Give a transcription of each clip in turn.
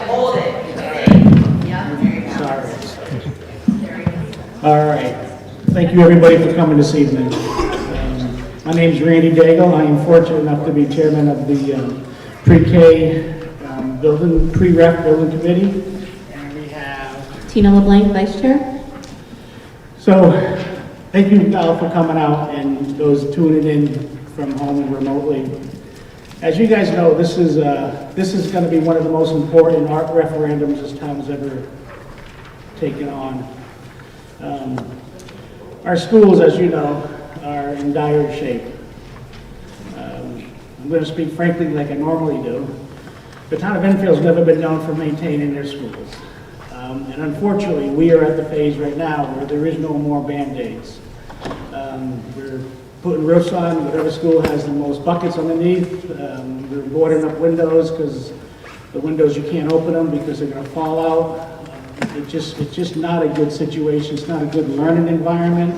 Hold it. Sorry. All right. Thank you, everybody, for coming this evening. My name is Randy Daigle. I am fortunate enough to be chairman of the pre-K pre-ref building committee. And we have Tina LeBlanc, Vice Chair. So, thank you all for coming out and those tuning in from home and remotely. As you guys know, this is going to be one of the most important art referendums this town has ever taken on. Our schools, as you know, are in dire shape. I'm going to speak frankly like I normally do. The town of Enfield's never been known for maintaining their schools. And unfortunately, we are at the phase right now where there is no more Band-Aids. We're putting roofs on whatever school has the most buckets underneath. We're boarding up windows because the windows, you can't open them because they're going to fall out. It's just not a good situation. It's not a good learning environment.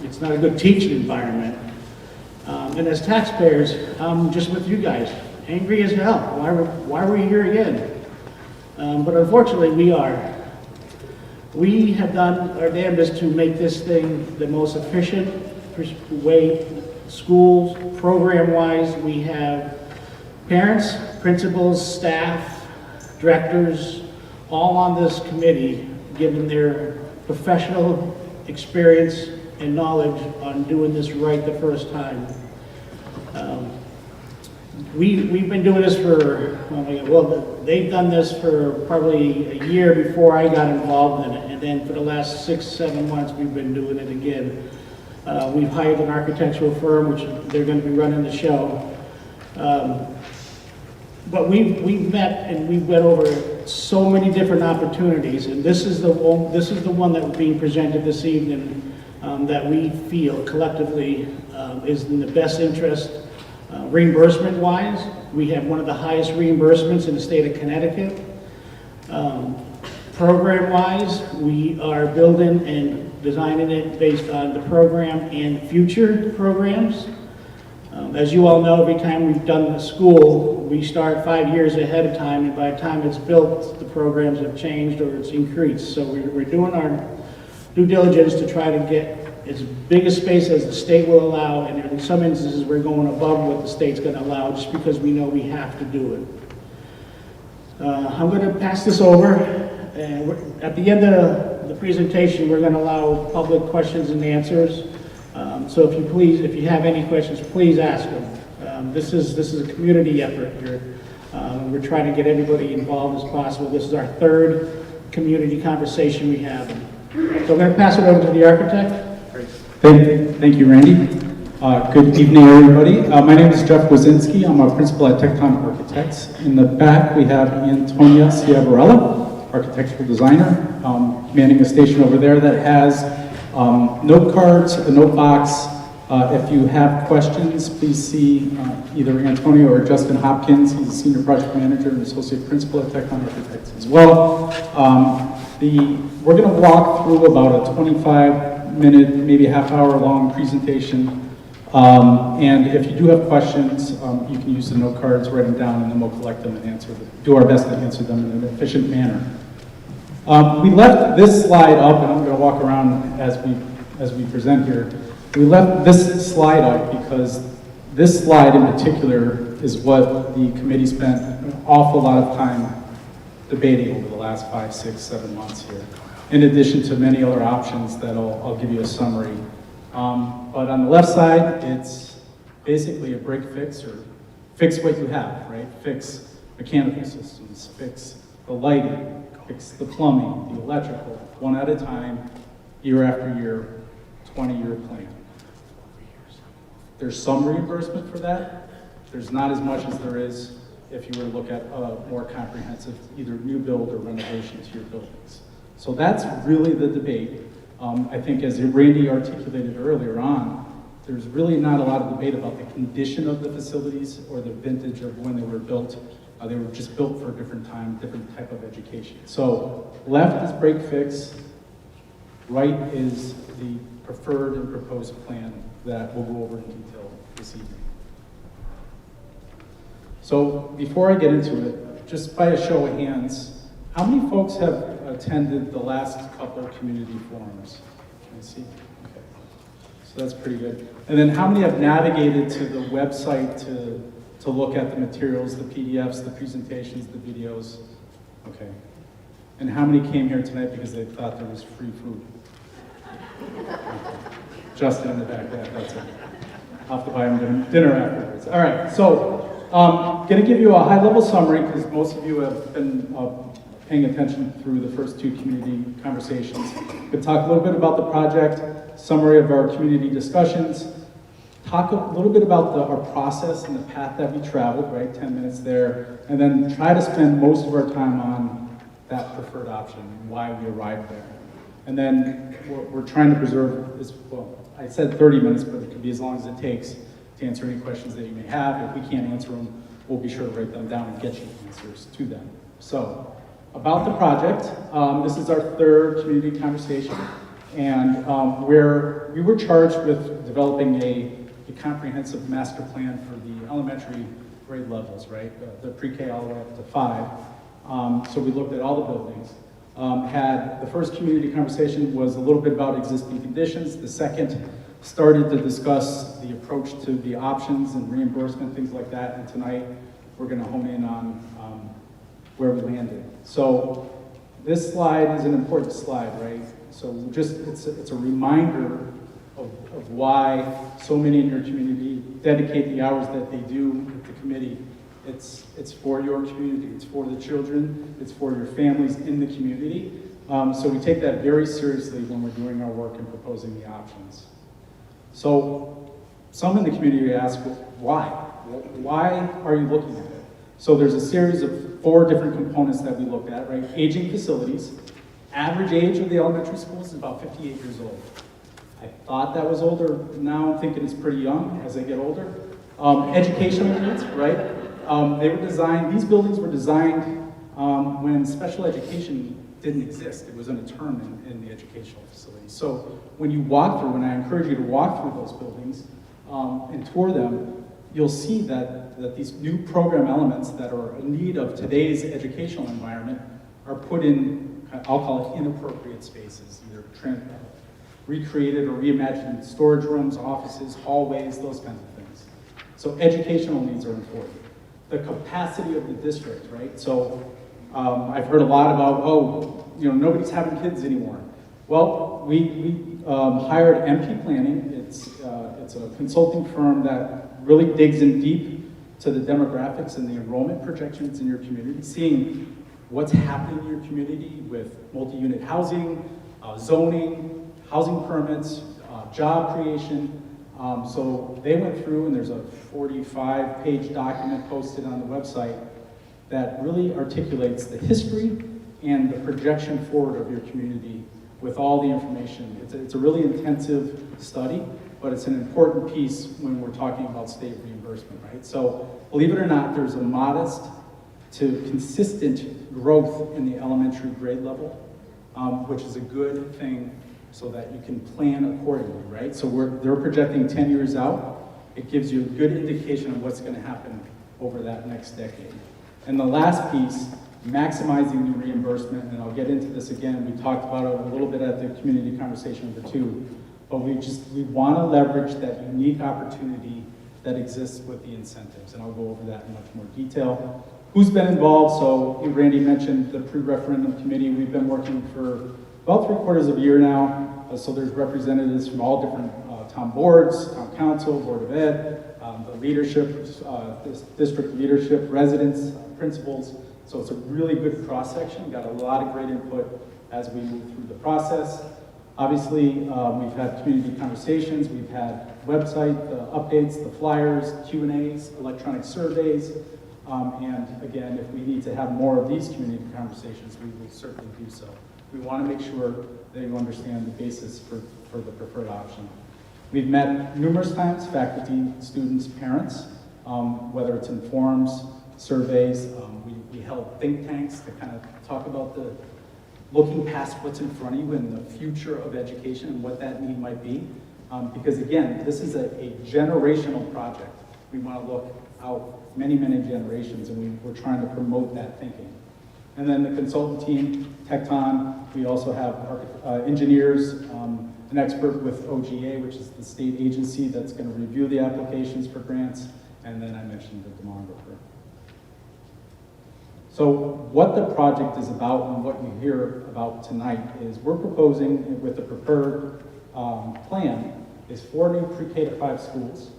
It's not a good teaching environment. And as taxpayers, I'm just with you guys, angry as hell. Why are we here again? But unfortunately, we are. We have done our damnedest to make this thing the most efficient way, schools, program-wise. We have parents, principals, staff, directors, all on this committee, given their professional experience and knowledge on doing this right the first time. We've been doing this for, well, they've done this for probably a year before I got involved in it, and then for the last 6-7 months, we've been doing it again. We've hired an architectural firm, which they're going to be running the show. But we've met and we've went over so many different opportunities, and this is the one that was being presented this evening that we feel collectively is in the best interest. Reimbursement-wise, we have one of the highest reimbursements in the state of Connecticut. Program-wise, we are building and designing it based on the program and future programs. As you all know, every time we've done the school, we start 5 years ahead of time, and by the time it's built, the programs have changed or it's increased. So we're doing our due diligence to try to get as big a space as the state will allow, and in some instances, we're going above what the state's going to allow just because we know we have to do it. I'm going to pass this over, and at the end of the presentation, we're going to allow public questions and answers. So if you have any questions, please ask them. This is a community effort here. We're trying to get everybody involved as possible. This is our third community conversation we have. So I'm going to pass it over to the architect. Thank you, Randy. Good evening, everybody. My name is Jeff Wazinski. I'm a principal at Tecton Architects. In the back, we have Antonia Ciavarella, architectural designer, manning a station over there that has note cards, a note box. If you have questions, please see either Antonio or Justin Hopkins. He's a senior project manager and associate principal at Tecton Architects as well. We're going to walk through about a 25-minute, maybe half-hour long presentation. And if you do have questions, you can use the note cards, write them down, and then we'll collect them and do our best to answer them in an efficient manner. We left this slide up, and I'm going to walk around as we present here. We left this slide up because this slide in particular is what the committee spent an awful lot of time debating over the last 5, 6, 7 months here, in addition to many other options that I'll give you a summary. But on the left side, it's basically a break fix, or fix what you have, right? Fix mechanical systems, fix the lighting, fix the plumbing, the electrical, one at a time, year after year, 20-year plan. There's some reimbursement for that. There's not as much as there is if you were to look at a more comprehensive, either new build or renovation to your buildings. So that's really the debate. I think as Randy articulated earlier on, there's really not a lot of debate about the condition of the facilities or the vintage of when they were built. They were just built for a different time, different type of education. So left is break fix, right is the preferred and proposed plan that we'll go over in detail this evening. So before I get into it, just by a show of hands, how many folks have attended the last couple of community forums? Can I see? Okay. So that's pretty good. And then how many have navigated to the website to look at the materials, the PDFs, the presentations, the videos? Okay. And how many came here tonight because they thought there was free food? Justin in the back, that's it. I'll have to buy him dinner afterwards. All right, so going to give you a high-level summary because most of you have been paying attention through the first two community conversations. Going to talk a little bit about the project, summary of our community discussions, talk a little bit about our process and the path that we traveled, right, 10 minutes there, and then try to spend most of our time on that preferred option and why we arrived there. And then we're trying to preserve this, well, I said 30 minutes, but it could be as long as it takes to answer any questions that you may have. If we can't answer them, we'll be sure to write them down and get you answers to them. So, about the project, this is our third community conversation, and where we were charged with developing a comprehensive master plan for the elementary grade levels, right? The pre-K all the way up to 5. So we looked at all the buildings. Had the first community conversation was a little bit about existing conditions. The second started to discuss the approach to the options and reimbursement, things like that. And tonight we're going to hone in on where we landed. So this slide is an important slide, right? So it's a reminder of why so many in your community dedicate the hours that they do with the committee. It's for your community, it's for the children, it's for your families in the community. So we take that very seriously when we're doing our work and proposing the options. So some in the community ask, well, why? Why are you looking at it? So there's a series of 4 different components that we looked at, right? Aging facilities. Average age of the elementary schools is about 58 years old. I thought that was older, now I'm thinking it's pretty young as they get older. Educational needs, right? They were designed, these buildings were designed when special education didn't exist. It wasn't a term in the educational facility. So when you walk through, and I encourage you to walk through those buildings and tour them, you'll see that these new program elements that are in need of today's educational environment are put in, I'll call it inappropriate spaces, either recreated or reimagined storage rooms, offices, hallways, those kinds of things. So educational needs are important. The capacity of the district, right? So I've heard a lot about, nobody's having kids anymore. Well, we hired MP Planning. It's a consulting firm that really digs in deep to the demographics and the enrollment projections in your community, seeing what's happening in your community with multi-unit housing, zoning, housing permits, job creation. So they went through, and there's a 45-page document posted on the website that really articulates the history and the projection forward of your community with all the information. It's a really intensive study, but it's an important piece when we're talking about state reimbursement, right? So believe it or not, there's a modest to consistent growth in the elementary grade level, which is a good thing so that you can plan accordingly, right? So they're projecting 10 years out. It gives you a good indication of what's going to happen over that next decade. And the last piece, maximizing the reimbursement, and I'll get into this again, we talked about it a little bit at the community conversation number 2, but we want to leverage that unique opportunity that exists with the incentives, and I'll go over that in much more detail. Who's been involved? So Randy mentioned the pre-referendum committee. We've been working for about 3/4 of a year now, so there's representatives from all different town boards, town council, board of ed, the leadership, district leadership, residents, principals. So it's a really good cross-section. Got a lot of great input as we move through the process. Obviously, we've had community conversations, we've had website updates, the flyers, Q&As, electronic surveys, and again, if we need to have more of these community conversations, we will certainly do so. We want to make sure that you understand the basis for the preferred option. We've met numerous times, faculty, students, parents, whether it's in forums, surveys. We held think tanks to kind of talk about looking past what's in front of you and the future of education and what that need might be. Because again, this is a generational project. We want to look out many, many generations, and we're trying to promote that thinking. And then the consultant team, Tecton, we also have engineers, an expert with OGA, which is the state agency that's going to review the applications for grants, and then I mentioned the demographer. So what the project is about and what you hear about tonight is we're proposing with the preferred plan is 4 new pre-K to 5 schools.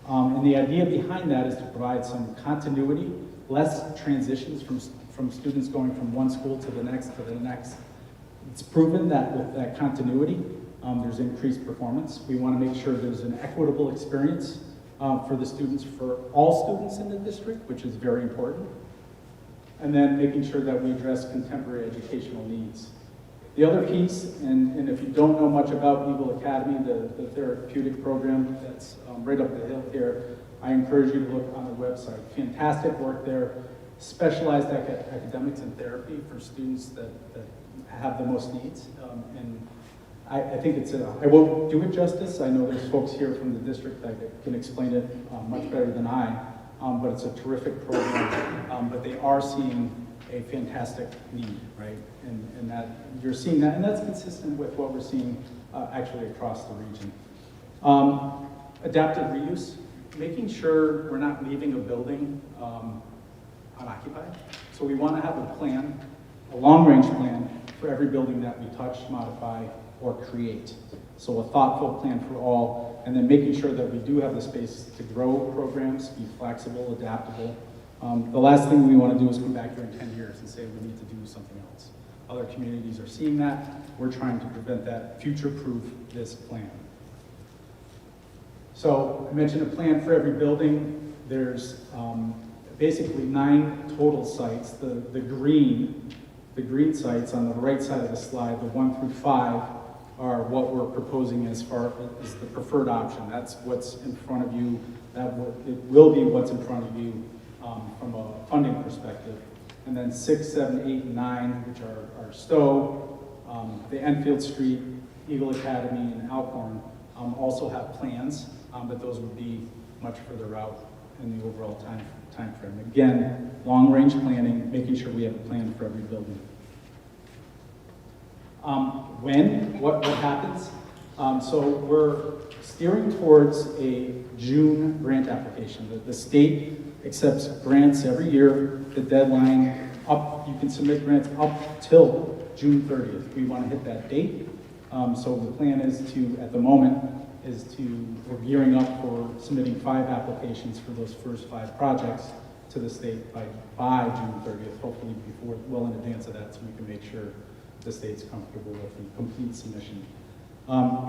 And the idea behind that is to provide some continuity, less transitions from students going from one school to the next to the next. It's proven that with that continuity, there's increased performance. We want to make sure there's an equitable experience for the students, for all students in the district, which is very important. And then making sure that we address contemporary educational needs. The other piece, and if you don't know much about Eagle Academy, the therapeutic program that's right up the hill here, I encourage you to look on the website. Fantastic work there, specialized academics and therapy for students that have the most needs. And I think I won't do it justice. I know there's folks here from the district that can explain it much better than I, but it's a terrific program. But they are seeing a fantastic need, right? And that you're seeing that, and that's consistent with what we're seeing actually across the region. Adaptive reuse, making sure we're not leaving a building unoccupied. So we want to have a plan, a long-range plan for every building that we touch, modify, or create. So a thoughtful plan for all, and then making sure that we do have the space to grow programs, be flexible, adaptable. The last thing we want to do is come back here in 10 years and say we need to do something else. Other communities are seeing that. We're trying to prevent that, future-proof this plan. So I mentioned a plan for every building. There's basically 9 total sites. The green sites on the right side of the slide, the 1 through 5, are what we're proposing as far as the preferred option. That's what's in front of you. It will be what's in front of you from a funding perspective. And then 6, 7, 8, and 9, which are Stowe, the Enfield Street, Eagle Academy, and Alcorn, also have plans, but those would be much further out in the overall time frame. Again, long-range planning, making sure we have a plan for every building. What happens? So we're steering towards a June grant application. The state accepts grants every year. The deadline you can submit grants up till June 30th. We want to hit that date. So the plan is at the moment, we're gearing up for submitting 5 applications for those first 5 projects to the state by June 30th, hopefully well in advance of that, so we can make sure the state's comfortable with the complete submission.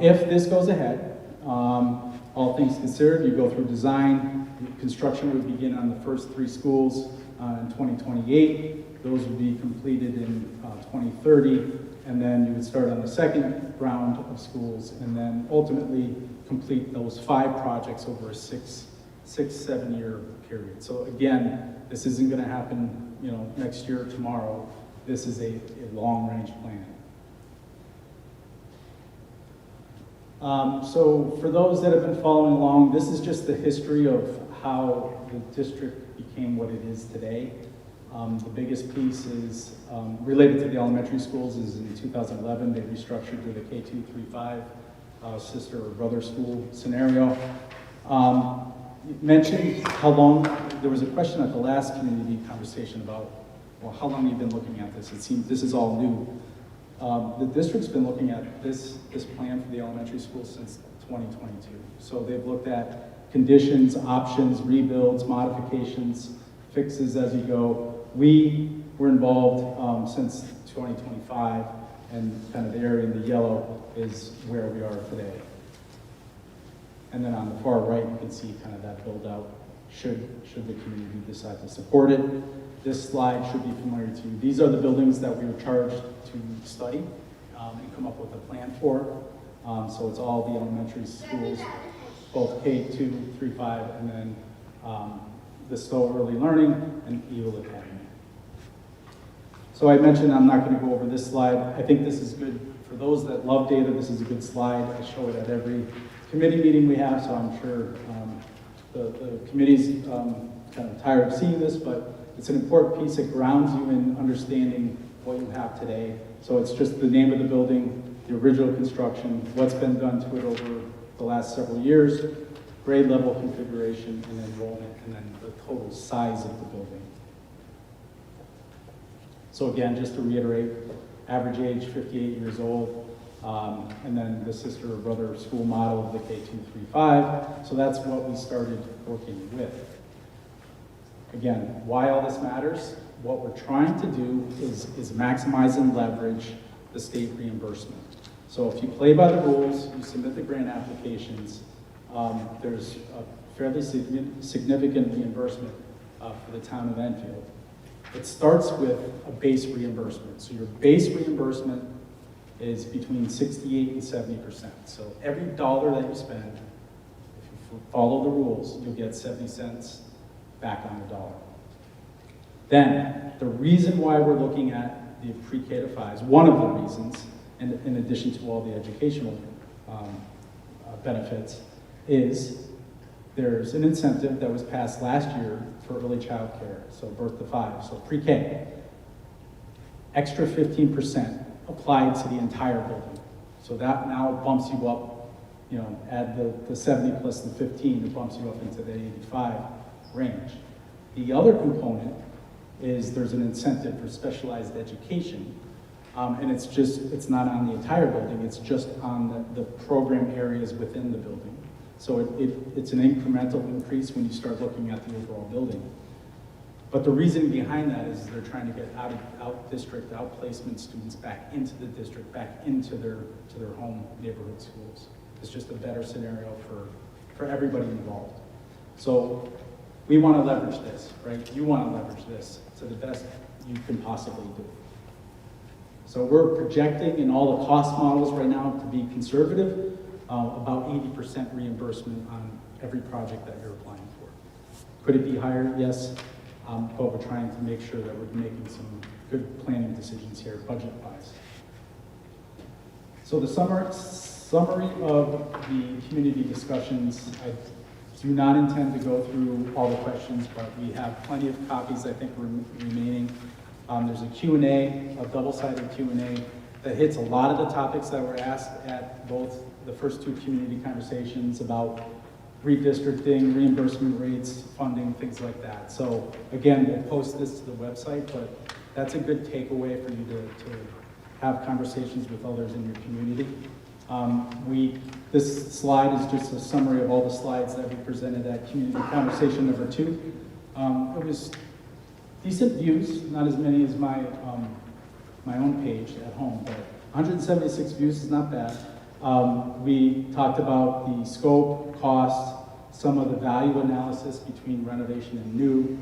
If this goes ahead, all things considered, you go through design, construction would begin on the first 3 schools in 2028. Those would be completed in 2030, and then you would start on the second round of schools, and then ultimately complete those 5 projects over a 7 year period. So again, this isn't going to happen, next year or tomorrow. This is a long-range plan. So for those that have been following along, this is just the history of how the district became what it is today. The biggest piece is related to the elementary schools is in 2011, they restructured to the K235 sister or brother school scenario. You mentioned how long, there was a question at the last community conversation about, well, how long you've been looking at this? It seems this is all new. The district's been looking at this plan for the elementary school since 2022. So they've looked at conditions, options, rebuilds, modifications, fixes as you go. We were involved since 2025, and kind of the area in the yellow is where we are today. And then on the far right, you can see kind of that build out should the community decide to support it. This slide should be familiar to you. These are the buildings that we were charged to study and come up with a plan for. So it's all the elementary schools, both K2, 3, 5, and then the Stowe Early Learning and Eagle Academy. So I mentioned I'm not going to go over this slide. I think this is good for those that love data. This is a good slide. I show it at every committee meeting we have, so I'm sure the committee's kind of tired of seeing this, but it's an important piece that grounds you in understanding what you have today. So it's just the name of the building, the original construction, what's been done to it over the last several years, grade level configuration, and enrollment, and then the total size of the building. So again, just to reiterate, average age 58 years old, and then the sister or brother school model of the K235. So that's what we started working with. Again, why all this matters? What we're trying to do is maximize and leverage the state reimbursement. So if you play by the rules, you submit the grant applications, there's a fairly significant reimbursement for the town of Enfield. It starts with a base reimbursement. So your base reimbursement is between 68 and 70%. So every dollar that you spend, if you follow the rules, you'll get 70 cents back on the dollar. Then, the reason why we're looking at the pre-K to 5s, one of the reasons, in addition to all the educational benefits, is there's an incentive that was passed last year for early child care, so birth to 5, so pre-K. Extra 15% applied to the entire building. So that now bumps you up, add the 70 plus the 15, it bumps you up into the 85 range. The other component is there's an incentive for specialized education, and it's not on the entire building, it's just on the program areas within the building. So it's an incremental increase when you start looking at the overall building. But the reason behind that is they're trying to get out-district, out-placement students back into the district, back into their home neighborhood schools. It's just a better scenario for everybody involved. So we want to leverage this, right? You want to leverage this to the best you can possibly do. So we're projecting in all the cost models right now to be conservative, about 80% reimbursement on every project that you're applying for. Could it be higher? Yes, but we're trying to make sure that we're making some good planning decisions here, budget-wise. So the summary of the community discussions, I do not intend to go through all the questions, but we have plenty of copies, I think, remaining. There's a Q&A, a double-sided Q&A, that hits a lot of the topics that were asked at both the first two community conversations about redistricting, reimbursement rates, funding, things like that. So again, we'll post this to the website, but that's a good takeaway for you to have conversations with others in your community. This slide is just a summary of all the slides that we presented at community conversation number 2. It was decent views, not as many as my own page at home, but 176 views is not bad. We talked about the scope, cost, some of the value analysis between renovation and new,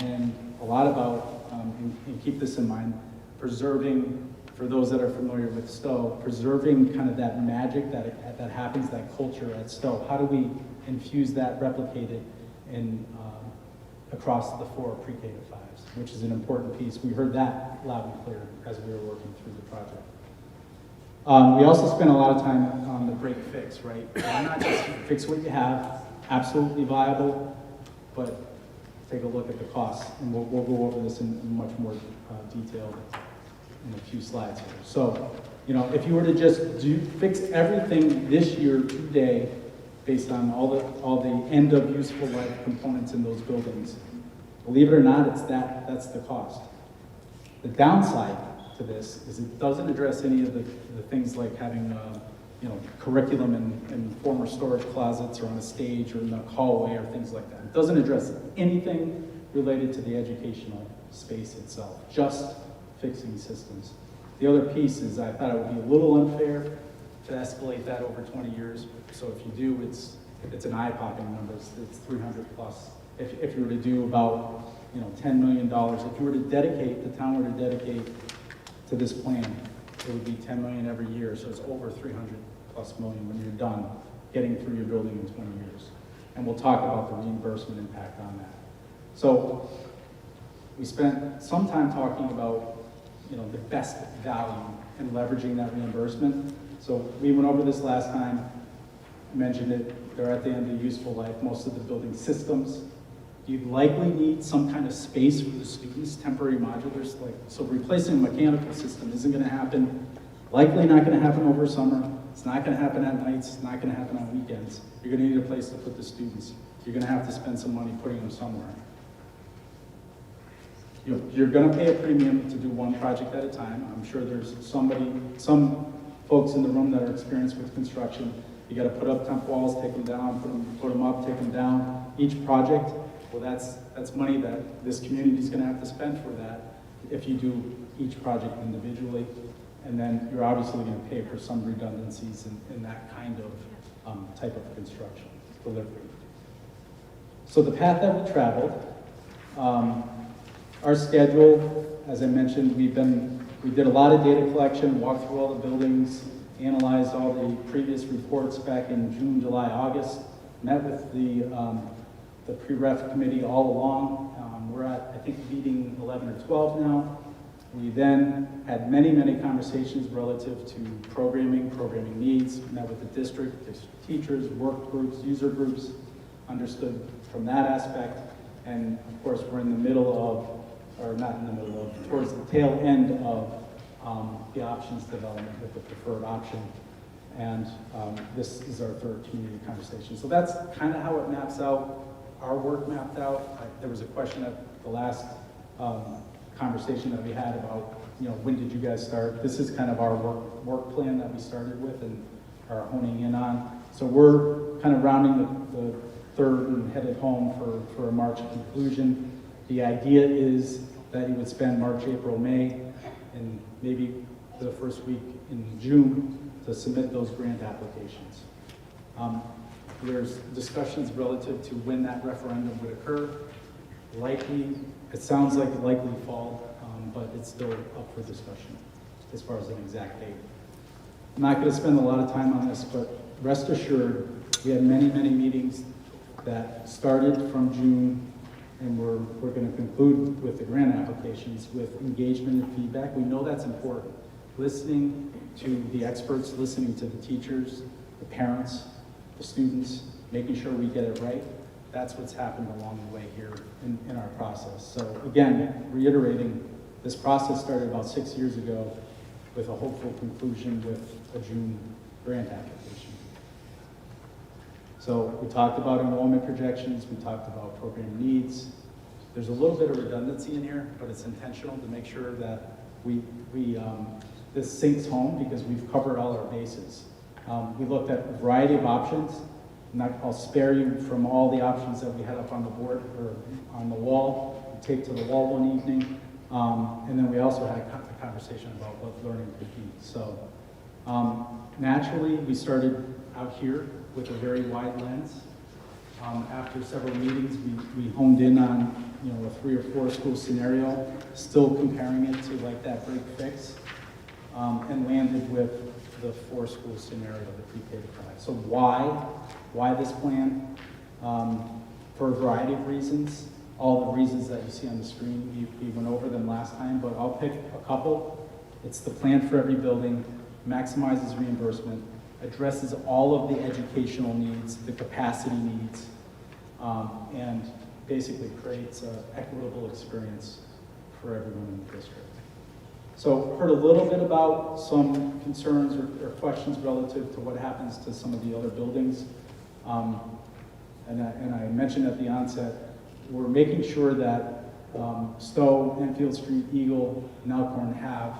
and a lot about, and keep this in mind, preserving, for those that are familiar with Stowe, preserving kind of that magic that happens, that culture at Stowe. How do we infuse that, replicate it across the 4 pre-K to 5s, which is an important piece. We heard that loud and clear as we were working through the project. We also spent a lot of time on the break fix, right? Why not just fix what you have, absolutely viable, but take a look at the costs, and we'll go over this in much more detail in a few slides here. So, if you were to just fix everything this year today, based on all the end of useful life components in those buildings, believe it or not, that's the cost. The downside to this is it doesn't address any of the things like having curriculum in former storage closets or on a stage or in the hallway or things like that. It doesn't address anything related to the educational space itself, just fixing systems. The other piece is I thought it would be a little unfair to escalate that over 20 years. So if you do, it's an eye-popping number. It's 300 plus. If you were to do about $10 million, if you were to dedicate, the town were to dedicate to this plan, it would be 10 million every year. So it's over 300 plus million when you're done getting through your building in 20 years. And we'll talk about the reimbursement impact on that. So we spent some time talking about the best value and leveraging that reimbursement. So we went over this last time, mentioned it, they're at the end of useful life, most of the building systems. You'd likely need some kind of space for the students, temporary modulars, so replacing a mechanical system isn't gonna happen, likely not gonna happen over summer, it's not gonna happen at nights, it's not gonna happen on weekends. You're gonna need a place to put the students. You're gonna have to spend some money putting them somewhere. You're gonna pay a premium to do one project at a time. I'm sure there's some folks in the room that are experienced with construction. You gotta put up temp walls, take them down, put them up, take them down. Each project, well, that's money that this community is gonna have to spend for that if you do each project individually. And then you're obviously gonna pay for some redundancies in that kind of type of construction delivery. So the path that we traveled, our schedule, as I mentioned, we did a lot of data collection, walked through all the buildings, analyzed all the previous reports back in June, July, August, met with the pre-ref committee all along. We're at, I think, meeting 11 or 12 now. We then had many, many conversations relative to programming needs, met with the district, teachers, work groups, user groups, understood from that aspect. And of course, we're in the middle of, or not in the middle of, towards the tail end of the options development with the preferred option. And this is our third community conversation. So that's kind of how it maps out, our work mapped out. There was a question at the last conversation that we had about, when did you guys start? This is kind of our work plan that we started with and are honing in on. So we're kind of rounding the third and headed home for a March conclusion. The idea is that you would spend March, April, May, and maybe the first week in June to submit those grant applications. There's discussions relative to when that referendum would occur. Likely, it sounds like likely fall, but it's still up for discussion as far as an exact date. I'm not going to spend a lot of time on this, but rest assured, we had many, many meetings that started from June, and we're going to conclude with the grant applications with engagement and feedback. We know that's important. Listening to the experts, listening to the teachers, the parents, the students, making sure we get it right. That's what's happened along the way here in our process. So again, reiterating, this process started about 6 years ago with a hopeful conclusion with a June grant application. So we talked about enrollment projections, we talked about program needs. There's a little bit of redundancy in here, but it's intentional to make sure that this sinks home because we've covered all our bases. We looked at a variety of options. I'll spare you from all the options that we had up on the board or on the wall, taped to the wall one evening. And then we also had a conversation about what learning could be. So naturally, we started out here with a very wide lens. After several meetings, we honed in on a 3 or 4 school scenario, still comparing it to like that break fix, and landed with the 4 school scenario, the pre-K to 5. So why this plan? For a variety of reasons. All the reasons that you see on the screen, we went over them last time, but I'll pick a couple. It's the plan for every building, maximizes reimbursement, addresses all of the educational needs, the capacity needs, and basically creates an equitable experience for everyone in the district. So heard a little bit about some concerns or questions relative to what happens to some of the other buildings. And I mentioned at the onset, we're making sure that Stowe, Enfield Street, Eagle, and Alcorn have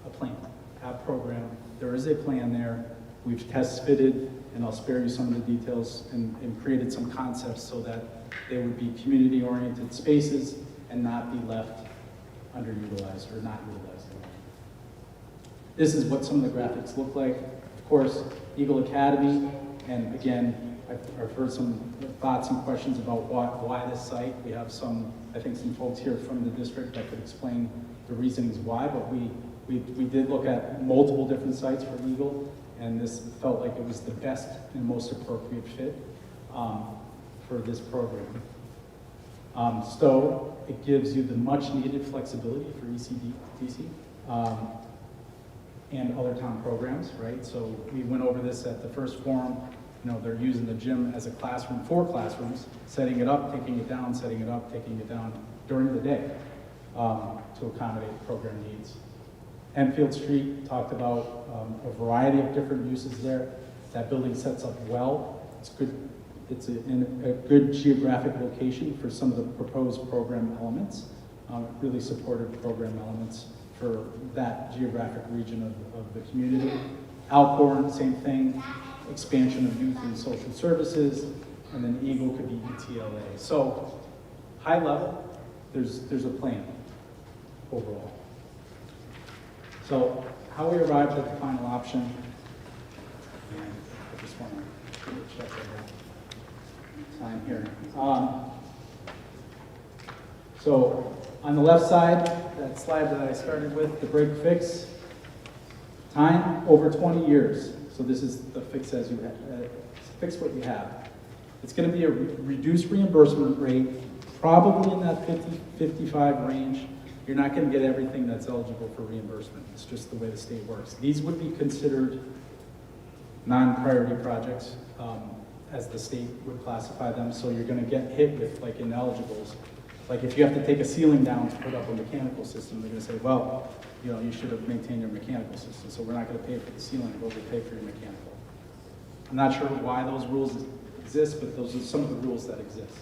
a plan, have a program. There is a plan there. We've test fitted, and I'll spare you some of the details, and created some concepts so that they would be community-oriented spaces and not be left underutilized or not utilized. This is what some of the graphics look like. Of course, Eagle Academy, and again, I've heard some thoughts and questions about why this site. We have some folks here from the district that could explain the reasons why, but we did look at multiple different sites for Eagle, and this felt like it was the best and most appropriate fit for this program. Stowe, it gives you the much needed flexibility for ECDC and other town programs, right? So we went over this at the first forum. You know, they're using the gym as a classroom for classrooms, setting it up, taking it down, setting it up, taking it down during the day to accommodate program needs. Enfield Street talked about a variety of different uses there. That building sets up well. It's good. It's in a good geographic location for some of the proposed program elements. Really supportive program elements for that geographic region of the community. Alcorn, same thing, expansion of youth and social services, and then Eagle could be ETLA. So, high level, there's a plan overall. So, how we arrived at the final option, and I just want to check that sign here. So, on the left side, that slide that I started with, the break fix, time over 20 years. So this is the fix as you fix what you have. It's going to be a reduced reimbursement rate, probably in that 50-55 range. You're not going to get everything that's eligible for reimbursement. It's just the way the state works. These would be considered non-priority projects as the state would classify them. So you're going to get hit with like ineligibles. Like if you have to take a ceiling down to put up a mechanical system, they're going to say, well, you know, you should have maintained your mechanical system, so we're not going to pay for the ceiling, but we'll pay for your mechanical. I'm not sure why those rules exist, but those are some of the rules that exist.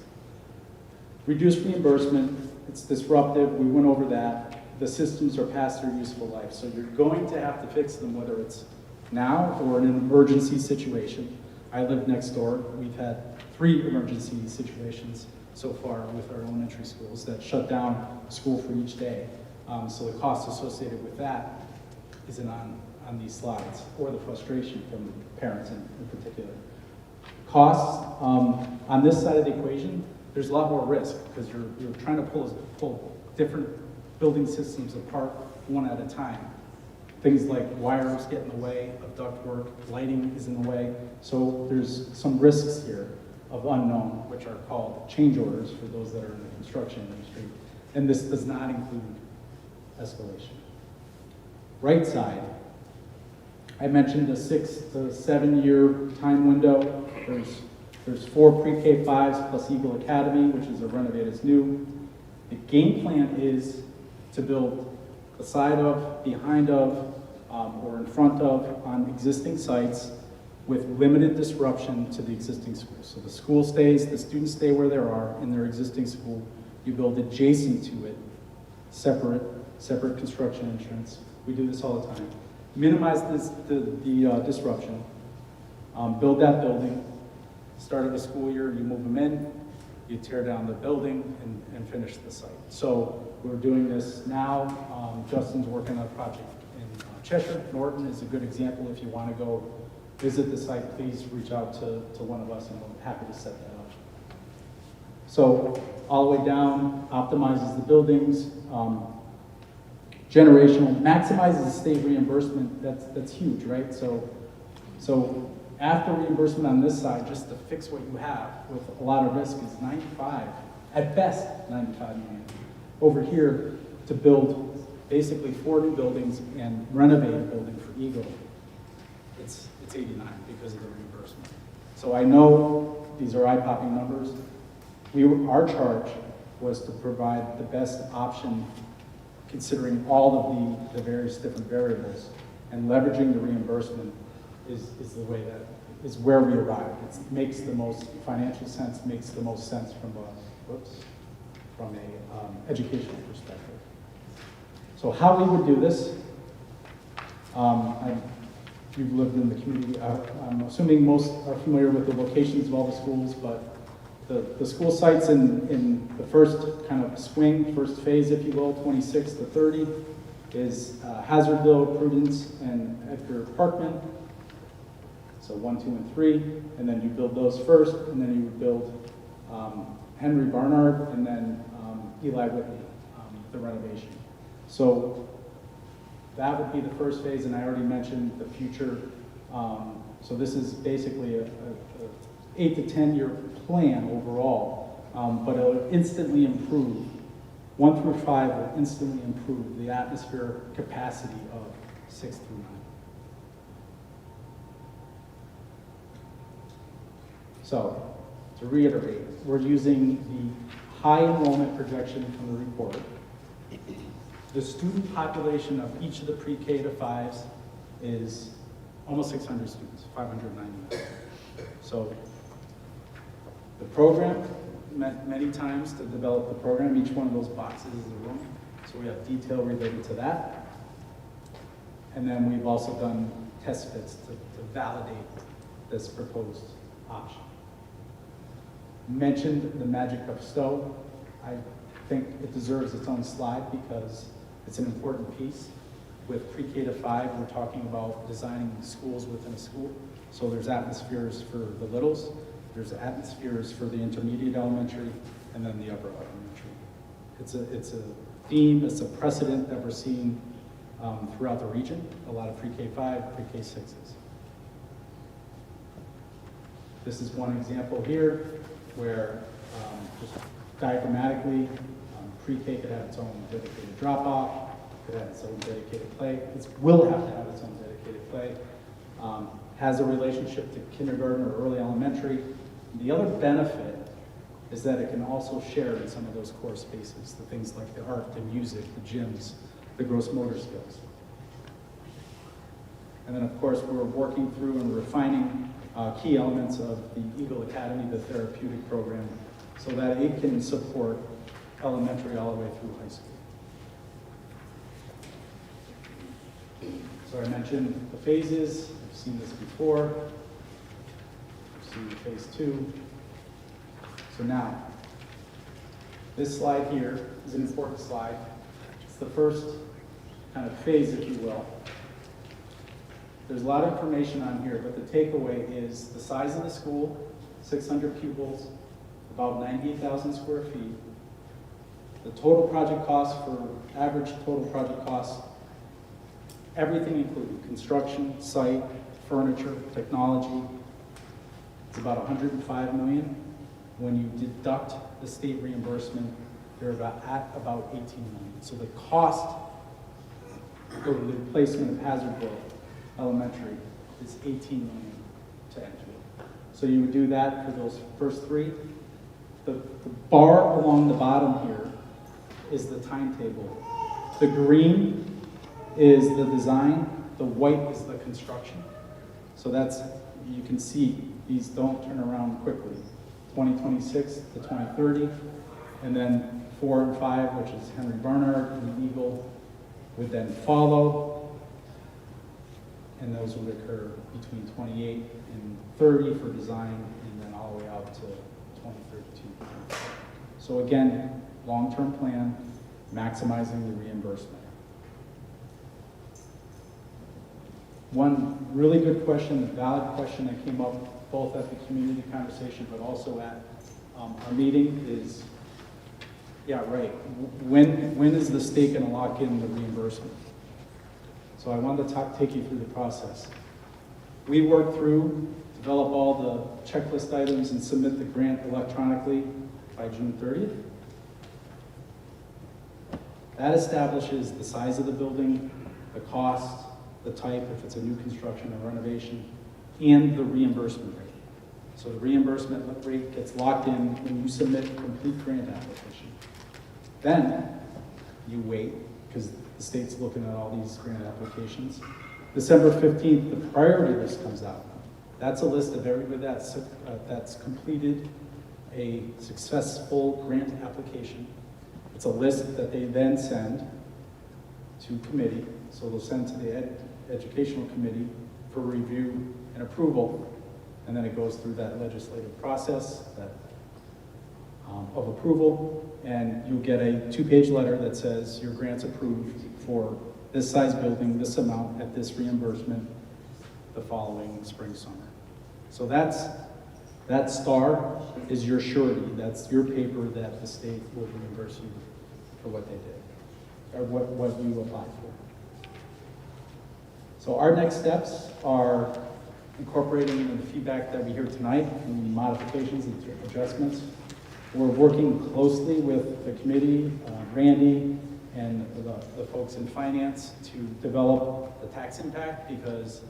Reduced reimbursement, it's disruptive, we went over that. The systems are past their useful life, so you're going to have to fix them, whether it's now or in an emergency situation. I live next door. We've had 3 emergency situations so far with our elementary schools that shut down school for each day. So the cost associated with that isn't on these slides, or the frustration from the parents in particular. Costs, on this side of the equation, there's a lot more risk because you're trying to pull different building systems apart one at a time. Things like wires get in the way of ductwork, lighting is in the way. So there's some risks here of unknown, which are called change orders for those that are in the construction industry. And this does not include escalation. Right side, I mentioned the 6 to 7 year time window. There's 4 pre-K 5s plus Eagle Academy, which is a renovated new. The game plan is to build beside of, behind of, or in front of on existing sites with limited disruption to the existing school. So the school stays, the students stay where they are in their existing school. You build adjacent to it, separate construction insurance. We do this all the time. Minimize the disruption. Build that building. Start of the school year, you move them in, you tear down the building and finish the site. So we're doing this now. Justin's working on a project in Cheshire. Norton is a good example. If you want to go visit the site, please reach out to one of us and we're happy to set that up. So all the way down, optimizes the buildings, generational, maximizes the state reimbursement. That's huge, right? So after reimbursement on this side, just to fix what you have with a lot of risk is 95, at best 95 million. Over here to build basically 4 new buildings and renovate a building for Eagle, it's 89 because of the reimbursement. So I know these are eye-popping numbers. Our charge was to provide the best option considering all of the various different variables, and leveraging the reimbursement is the way that is where we arrived. It makes the most financial sense, makes the most sense from a educational perspective. So how we would do this, you've lived in the community. I'm assuming most are familiar with the locations of all the schools, but the school sites in the first kind of swing, first phase, if you will, 26 to 30, is Hazardville, Prudence, and Edgar Parkman. So 1, 2, and 3, and then you build those first, and then you would build Henry Barnard, and then Eli Whitney, the renovation. So that would be the first phase, and I already mentioned the future. So this is basically a 8 to 10 year plan overall, but it'll instantly improve. 1 through 5 will instantly improve the atmosphere capacity of 6 through 9. So, to reiterate, we're using the high enrollment projection from the report. The student population of each of the pre-K to 5s is almost 600 students, 599. So the program, many times to develop the program, each one of those boxes is a room. So we have detail related to that. And then we've also done test fits to validate this proposed option. Mentioned the magic of Stowe. I think it deserves its own slide because it's an important piece. With pre-K to 5, we're talking about designing schools within a school. So there's atmospheres for the littles, there's atmospheres for the intermediate elementary, and then the upper elementary. It's a theme, it's a precedent that we're seeing throughout the region, a lot of pre-K 5, pre-K 6s. This is one example here where just diagrammatically, pre-K could have its own dedicated drop-off, could have its own dedicated play. It will have to have its own dedicated play. Has a relationship to kindergarten or early elementary. The other benefit is that it can also share in some of those core spaces, the things like the art, the music, the gyms, the gross motor skills. And then of course we're working through and refining key elements of the Eagle Academy, the therapeutic program, so that it can support elementary all the way through high school. So I mentioned the phases. You've seen this before. You've seen phase 2. So now, this slide here is an important slide. It's the first kind of phase, if you will. There's a lot of information on here, but the takeaway is the size of the school, 600 pupils, about 98,000 square feet. The total project cost for average total project cost, everything included, construction, site, furniture, technology, it's about 105 million. When you deduct the state reimbursement, they're at about 18 million. So the cost for the replacement of Hazardville Elementary is 18 million to Edgewood. So you would do that for those first three. The bar along the bottom here is the timetable. The green is the design, the white is the construction. So that's, you can see, these don't turn around quickly. 2026 to 2030, and then 4 and 5, which is Henry Barnard and the Eagle, would then follow, and those would occur between 28 and 30 for design, and then all the way out to 2032. So again, long-term plan, maximizing the reimbursement. One really good question, a valid question that came up both at the community conversation but also at our meeting is, yeah, right, when is the state going to lock in the reimbursement? So I wanted to take you through the process. We worked through, develop all the checklist items and submit the grant electronically by June 30th. That establishes the size of the building, the cost, the type, if it's a new construction or renovation, and the reimbursement rate. So the reimbursement rate gets locked in when you submit a complete grant application. Then you wait, because the state's looking at all these grant applications. December 15th, the priority list comes out. That's a list of everybody that's completed a successful grant application. It's a list that they then send to committee. So they'll send to the educational committee for review and approval, and then it goes through that legislative process of approval, and you get a 2-page letter that says your grant's approved for this size building, this amount, at this reimbursement the following spring, summer. So that star is your surety. That's your paper that the state will reimburse you for what they did, or what you applied for. So our next steps are incorporating the feedback that we hear tonight, and modifications and adjustments. We're working closely with the committee, Randy, and the folks in finance to develop the tax impact, because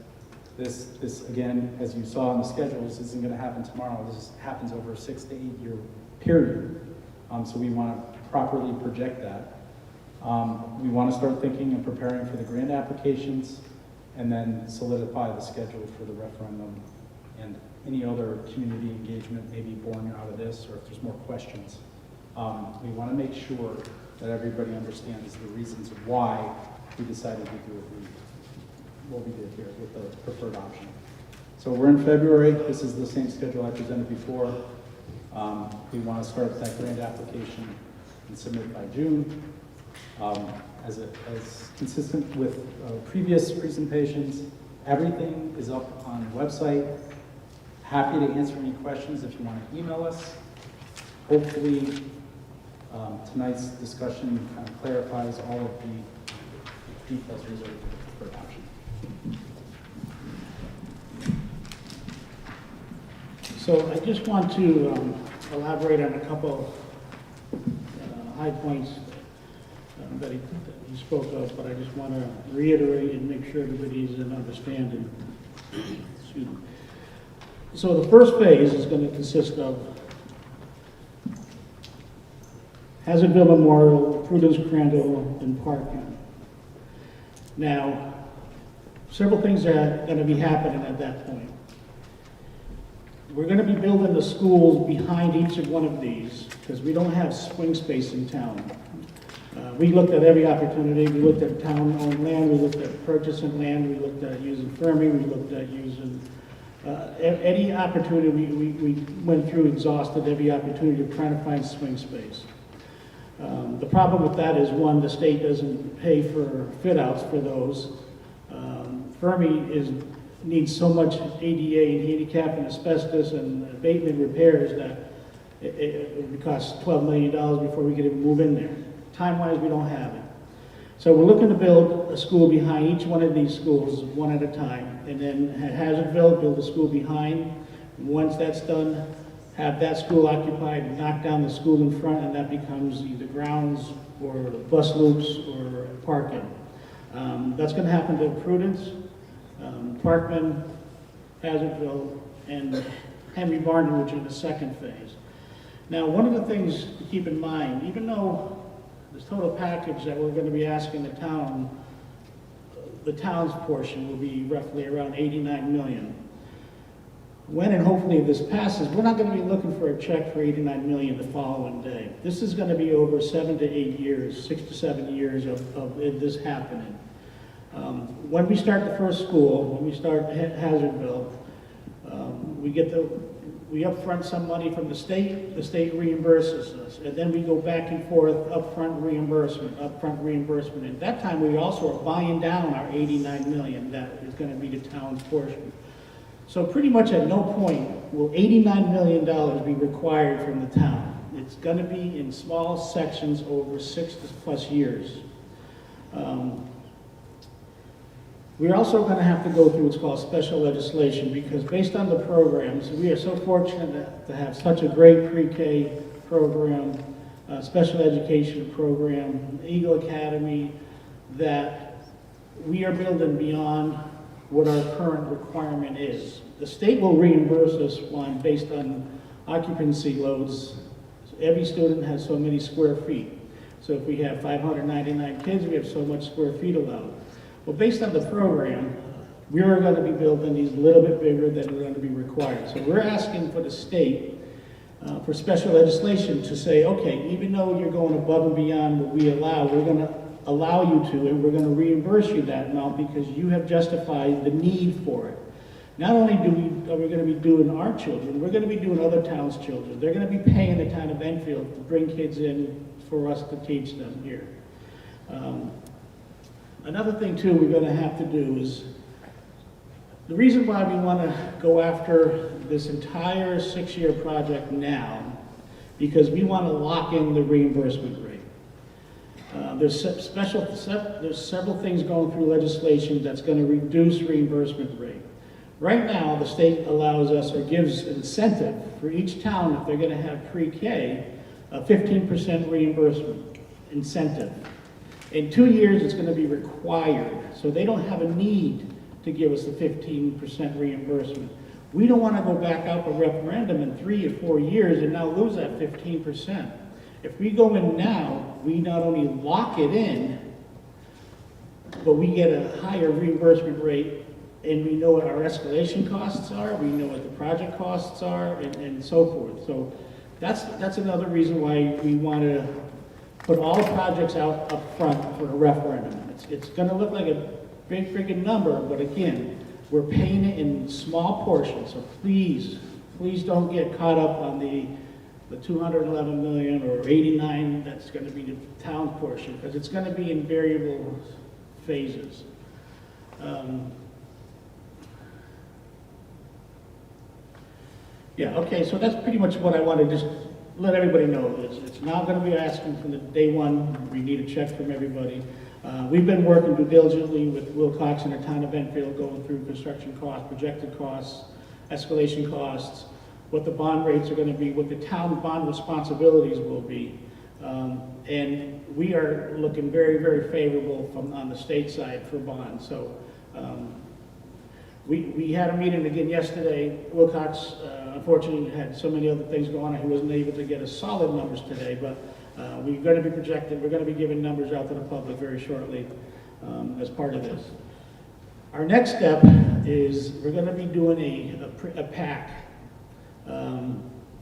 This again, as you saw in the schedules, isn't going to happen tomorrow. This happens over a 6 to 8 year period. So we want to properly project that. We want to start thinking and preparing for the grant applications, and then solidify the schedule for the referendum and any other community engagement may be born out of this, or if there's more questions. We want to make sure that everybody understands the reasons why we decided to do what we did here with the preferred option. So we're in February. This is the same schedule I presented before. We want to start that grant application and submit by June. As consistent with previous presentations, everything is up on the website. Happy to answer any questions if you want to email us. Hopefully, tonight's discussion kind of clarifies all of the details related to the preferred option. So I just want to elaborate on a couple high points that he spoke of, but I just want to reiterate and make sure everybody's in understanding. Excuse me. So the first phase is going to consist of Hazardville Memorial, Prudence Crandall, and Parkland. Now, several things are going to be happening at that point. We're going to be building the schools behind each of one of these because we don't have swing space in town. We looked at every opportunity. We looked at town-owned land. We looked at purchasing land. We looked at using Fermi. We looked at using any opportunity. We went through, exhausted every opportunity of trying to find swing space. The problem with that is, one, the state doesn't pay for fit-outs for those. Fermi needs so much ADA and handicap and asbestos and abatement repairs that it would cost $12 million before we could even move in there. Time-wise, we don't have it. So we're looking to build a school behind each one of these schools, one at a time, and then at Hazardville, build a school behind. And once that's done, have that school occupied, knock down the school in front, and that becomes either grounds or bus loops or parking. That's going to happen to Prudence, Parkman, Hazardville, and Henry Barton, which is the second phase. Now, one of the things to keep in mind, even though this total package that we're going to be asking the town's portion will be roughly around $89 million. When and hopefully if this passes, we're not going to be looking for a check for $89 million the following day. This is going to be over 7 to 8 years, 6 to 7 years of this happening. When we start the first school, when we start Hazardville, we upfront some money from the state reimburses us, and then we go back and forth, upfront reimbursement. At that time, we also are buying down our $89 million that is going to be the town's portion. So pretty much at no point will $89 million be required from the town. It's going to be in small sections over 6+ years. We're also going to have to go through what's called special legislation because based on the programs, we are so fortunate to have such a great pre-K program, special education program, Eagle Academy, that we are building beyond what our current requirement is. The state will reimburse us one based on occupancy loads. Every student has so many square feet. So if we have 599 kids, we have so much square feet allowed. Well, based on the program, we are going to be building these a little bit bigger than are going to be required. So we're asking for the state for special legislation to say, okay, even though you're going above and beyond what we allow, we're going to allow you to, and we're going to reimburse you that amount because you have justified the need for it. Not only are we going to be doing our children, we're going to be doing other towns' children. They're going to be paying the town of Enfield to bring kids in for us to teach them here. Another thing, too, we're going to have to do is, the reason why we want to go after this entire 6-year project now, because we want to lock in the reimbursement rate. There's several things going through legislation that's going to reduce reimbursement rate. Right now, the state allows us or gives incentive for each town if they're going to have pre-K, a 15% reimbursement incentive. In 2 years, it's going to be required, so they don't have a need to give us the 15% reimbursement. We don't want to go back out for referendum in 3 or 4 years and now lose that 15%. If we go in now, we not only lock it in, but we get a higher reimbursement rate, and we know what our escalation costs are, we know what the project costs are, and so forth. So that's another reason why we want to put all projects out up front for a referendum. It's going to look like a big freaking number, but again, we're paying it in small portions. So please don't get caught up on the 211 million or 89 that's going to be the town portion, because it's going to be in variable phases. Yeah, okay, so that's pretty much what I want to just let everybody know. It's now going to be asking from the day one, we need a check from everybody. We've been working diligently with Wilcox and the town of Enfield, going through construction costs, projected costs, escalation costs, what the bond rates are going to be, what the town bond responsibilities will be. And we are looking very, very favorable on the state side for bonds. So we had a meeting again yesterday. Wilcox, unfortunately, had so many other things going on, he wasn't able to get us solid numbers today, but we're going to be projected, we're going to be giving numbers out to the public very shortly as part of this. Our next step is we're going to be doing a PAC.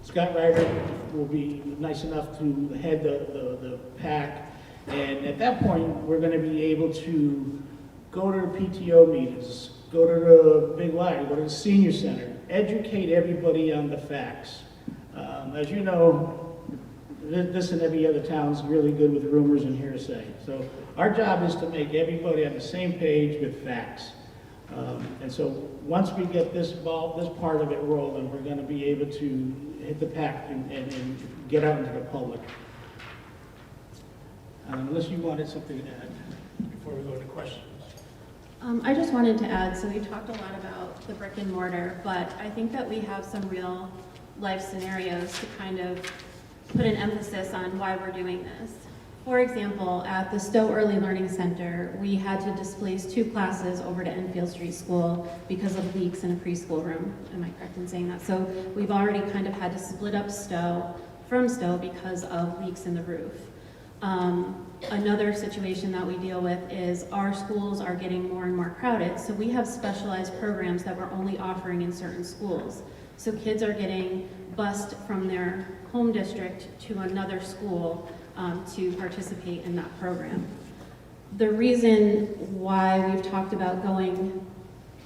Scott Ryder will be nice enough to head the PAC, and at that point, we're going to be able to go to the PTO meetings, go to the Big Y, go to the senior center, educate everybody on the facts. As you know, this and every other town's really good with rumors and hearsay. So our job is to make everybody on the same page with facts. And so once we get this part of it rolling, we're going to be able to hit the PAC and get out into the public. Unless you wanted something to add before we go to questions. I just wanted to add, so we talked a lot about the brick and mortar, but I think that we have some real life scenarios to kind of put an emphasis on why we're doing this. For example, at the Stowe Early Learning Center, we had to displace 2 classes over to Enfield Street School because of leaks in a preschool room. Am I correct in saying that? So we've already kind of had to split up Stowe from Stowe because of leaks in the roof. Another situation that we deal with is our schools are getting more and more crowded, so we have specialized programs that we're only offering in certain schools. So kids are getting bused from their home district to another school to participate in that program. The reason why we've talked about going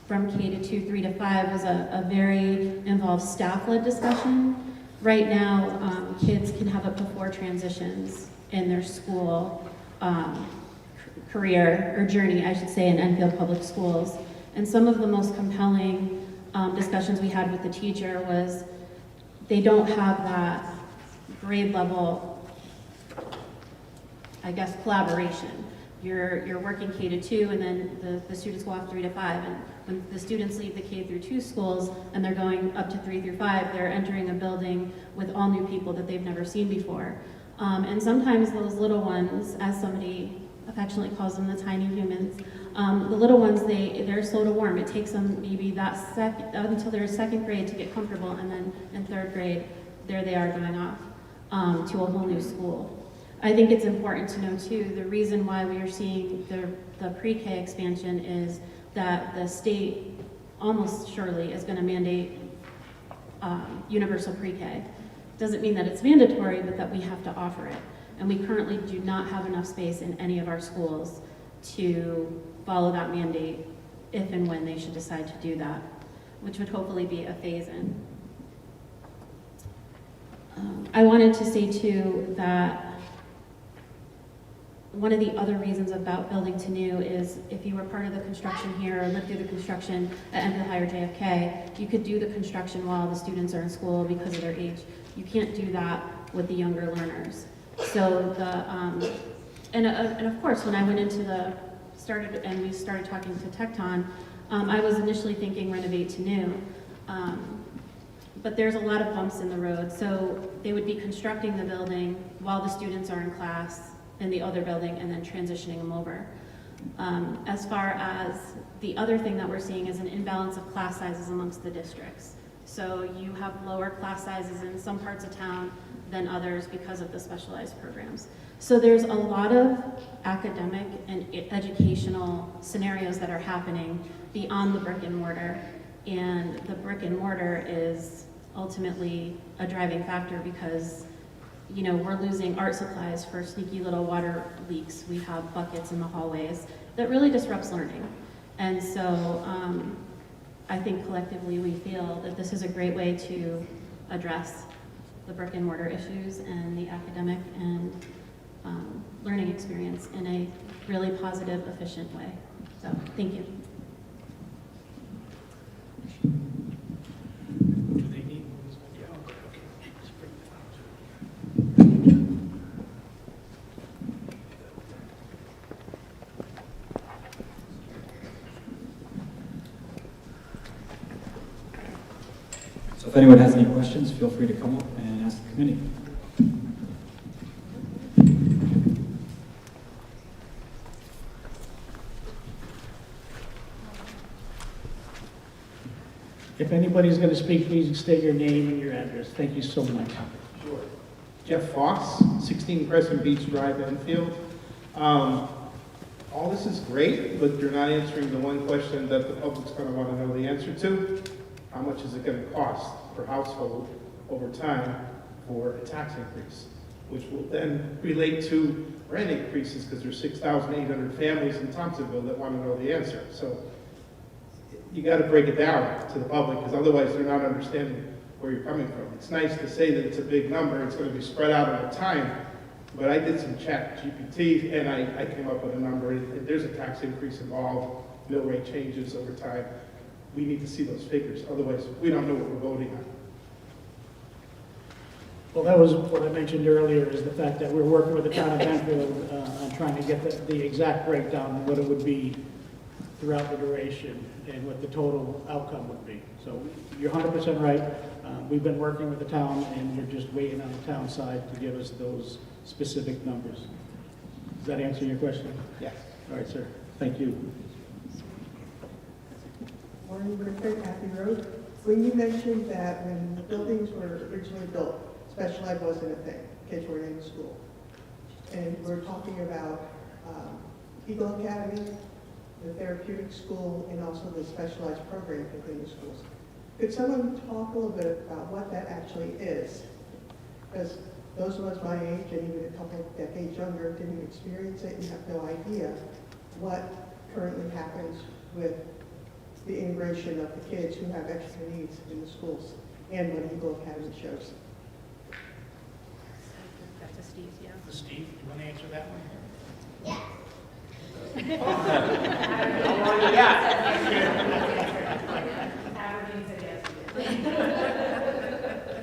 from K to 2, 3 to 5 was a very involved staff-led discussion. Right now, kids can have up to 4 transitions in their school career, or journey, I should say, in Enfield Public Schools. And some of the most compelling discussions we had with the teacher was they don't have that grade level, I guess, collaboration. You're working K to 2, and then the students go off 3 to 5, and when the students leave the K through 2 schools and they're going up to 3 through 5, they're entering a building with all new people that they've never seen before. And sometimes those little ones, as somebody affectionately calls them, the tiny humans, the little ones, they're slow to warm. It takes them maybe until they're 2nd grade to get comfortable, and then in 3rd grade, there they are going off to a whole new school. I think it's important to know too, the reason why we are seeing the pre-K expansion is that the state almost surely is going to mandate universal pre-K. Doesn't mean that it's mandatory, but that we have to offer it. And we currently do not have enough space in any of our schools to follow that mandate if and when they should decide to do that, which would hopefully be a phase-in. I wanted to say too that one of the other reasons about building to new is if you were part of the construction here or lived through the construction at Enfield High or JFK, you could do the construction while the students are in school because of their age. You can't do that with the younger learners. So and of course, when I went into we started talking to Tecton, I was initially thinking renovate to new. But there's a lot of bumps in the road. So they would be constructing the building while the students are in class in the other building and then transitioning them over. As far as the other thing that we're seeing is an imbalance of class sizes amongst the districts. So you have lower class sizes in some parts of town than others because of the specialized programs. So there's a lot of academic and educational scenarios that are happening beyond the brick and mortar. And the brick and mortar is ultimately a driving factor because, you know, we're losing art supplies for sneaky little water leaks. We have buckets in the hallways that really disrupts learning. And so I think collectively we feel that this is a great way to address the brick and mortar issues and the academic and learning experience in a really positive, efficient way. So, thank you. Do they need? Yeah, okay. Let's bring that out. So if anyone has any questions, feel free to come up and ask the committee. If anybody's going to speak, please state your name and your address. Thank you so much. Sure. Jeff Foss, 16 Crescent Beach Drive, Enfield. All this is great, but you're not answering the one question that the public's going to want to know the answer to. How much is it going to cost per household over time for a tax increase? Which will then relate to rent increases because there's 6,800 families in Thompsonville that want to know the answer. So you got to break it down to the public because otherwise they're not understanding where you're coming from. It's nice to say that it's a big number, it's going to be spread out over time, but I did some chat GPT and I came up with a number. There's a tax increase involved, mill rate changes over time. We need to see those figures, otherwise we don't know what we're voting on. Well, that was what I mentioned earlier, is the fact that we're working with the town of Enfield on trying to get the exact breakdown of what it would be throughout the duration and what the total outcome would be. So you're 100% right. We've been working with the town and we're just waiting on the town side to give us those specific numbers. Does that answer your question? Yes. All right, sir. Thank you. Morning, Griffin, Happy Road. When you mentioned that when the buildings were originally built, special ed wasn't a thing, kids were in school. And we're talking about Eagle Academy, the therapeutic school, and also the specialized program within the schools. Could someone talk a little bit about what that actually is? Because those of us my age and even a couple of decades younger didn't experience it and have no idea what currently happens with the integration of the kids who have extra needs in the schools and what Eagle Academy shows. That's to Steve, yeah. Steve, you want to answer that one?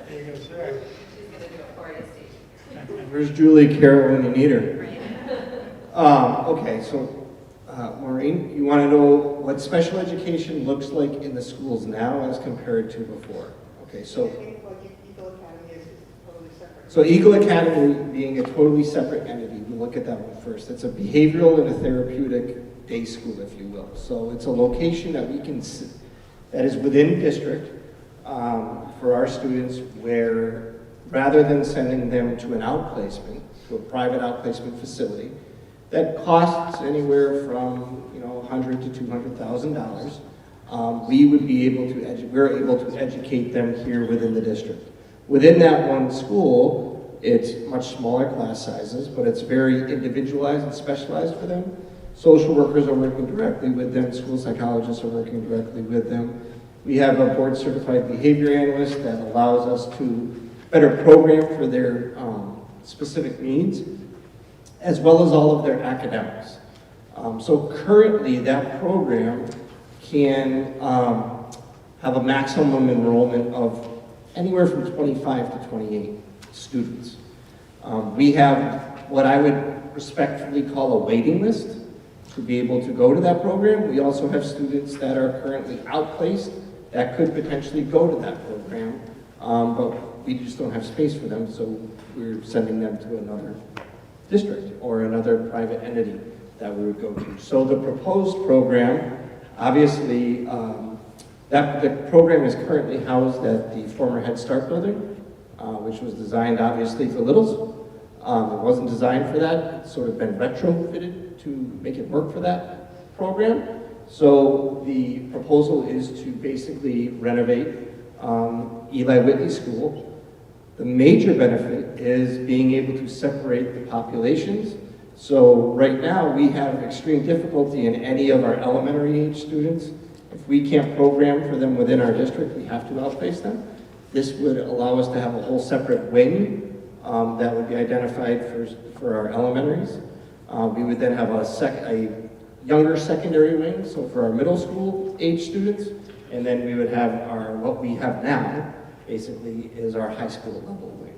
There you go, sir. Where's Julie Carroll when you need her? Okay, so Maureen, you want to know what special education looks like in the schools now as compared to before? Okay, so What Eagle Academy is totally separate. So Eagle Academy being a totally separate entity, we'll look at that one first. It's a behavioral and a therapeutic day school, if you will. So it's a location that we can, that is within district for our students, where rather than sending them to an outplacement, to a private outplacement facility, that costs anywhere from $100,000 to $200,000. We would be able to we're able to educate them here within the district. Within that one school, it's much smaller class sizes, but it's very individualized and specialized for them. Social workers are working directly with them. School psychologists are working directly with them. We have a board certified behavior analyst that allows us to better program for their specific needs, as well as all of their academics. So currently that program can have a maximum enrollment of anywhere from 25 to 28 students. We have what I would respectfully call a waiting list to be able to go to that program. We also have students that are currently outplaced that could potentially go to that program, but we just don't have space for them, so we're sending them to another district or another private entity. that we would go to. So the proposed program, obviously, the program is currently housed at the former Head Start building, which was designed obviously for littles. It wasn't designed for that. It's sort of been retrofitted to make it work for that program. So the proposal is to basically renovate Eli Whitney School. The major benefit is being able to separate the populations. So right now we have extreme difficulty in any of our elementary age students. If we can't program for them within our district, we have to outplace them. This would allow us to have a whole separate wing that would be identified for our elementaries. We would then have a younger secondary wing, so for our middle school age students, and then we would have what we have now, basically, is our high school level wing.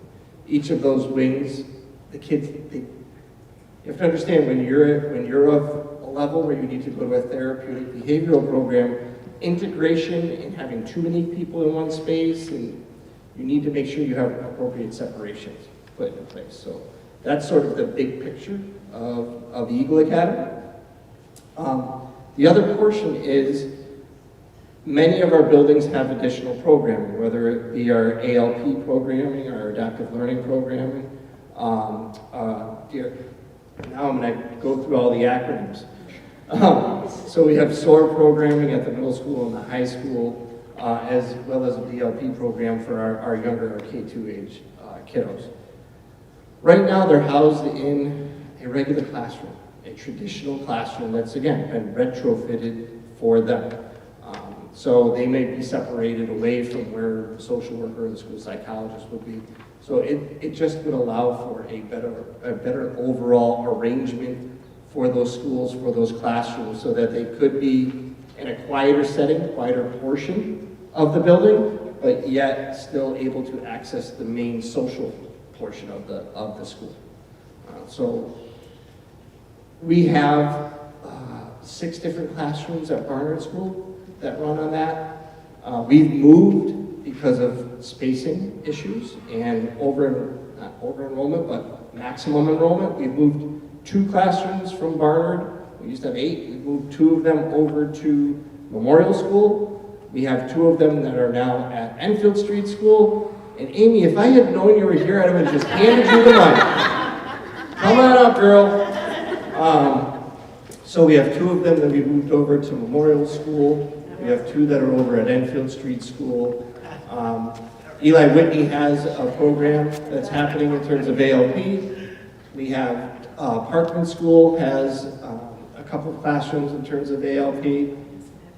Each of those wings, the kids, you have to understand when you're of a level where you need to go to a therapeutic behavioral program, integration and having too many people in one space, and you need to make sure you have appropriate separations put in place. So that's sort of the big picture of the Eagle Academy. The other portion is many of our buildings have additional programming, whether it be our ALP programming, our adaptive learning programming. Now I'm going to go through all the acronyms. So we have SOAR programming at the middle school and the high school, as well as a DLP program for our younger, our K2 age kiddos. Right now they're housed in a regular classroom, a traditional classroom that's, again, been retrofitted for them. So they may be separated away from where the social worker or the school psychologist would be. So it just would allow for a better overall arrangement for those schools, for those classrooms, so that they could be in a quieter setting, quieter portion of the building, but yet still able to access the main social portion of the school. So we have 6 different classrooms at Barnard School that run on that. We've moved because of spacing issues and not over enrollment, but maximum enrollment. We've moved 2 classrooms from Barnard. We used to have 8. We've moved 2 of them over to Memorial School. We have 2 of them that are now at Enfield Street School. And Amy, if I had known you were here, I would have just handed you the mic. Come on up, girl. So we have 2 of them that we moved over to Memorial School. We have 2 that are over at Enfield Street School. Eli Whitney has a program that's happening in terms of ALP. We have Parkman School has a couple of classrooms in terms of ALP.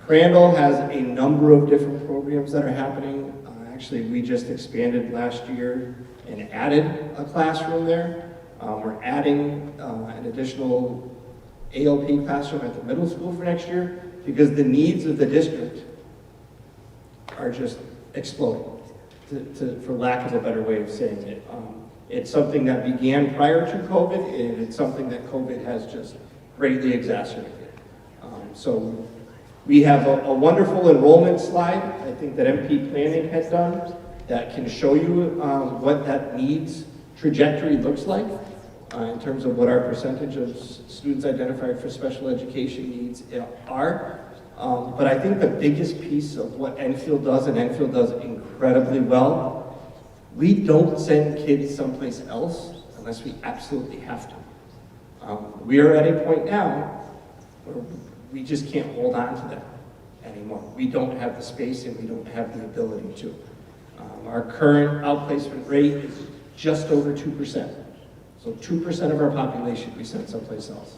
Crandall has a number of different programs that are happening. Actually, we just expanded last year and added a classroom there. We're adding an additional ALP classroom at the middle school for next year because the needs of the district are just exploding, for lack of a better way of saying it. It's something that began prior to COVID, and it's something that COVID has just greatly exacerbated. So we have a wonderful enrollment slide, I think that MP Planning has done, that can show you what that needs trajectory looks like in terms of what our percentage of students identified for special education needs are. But I think the biggest piece of what Enfield does, and Enfield does incredibly well, we don't send kids someplace else unless we absolutely have to. We are at a point now where we just can't hold on to them anymore. We don't have the space and we don't have the ability to. Our current outplacement rate is just over 2%. So 2% of our population we send someplace else.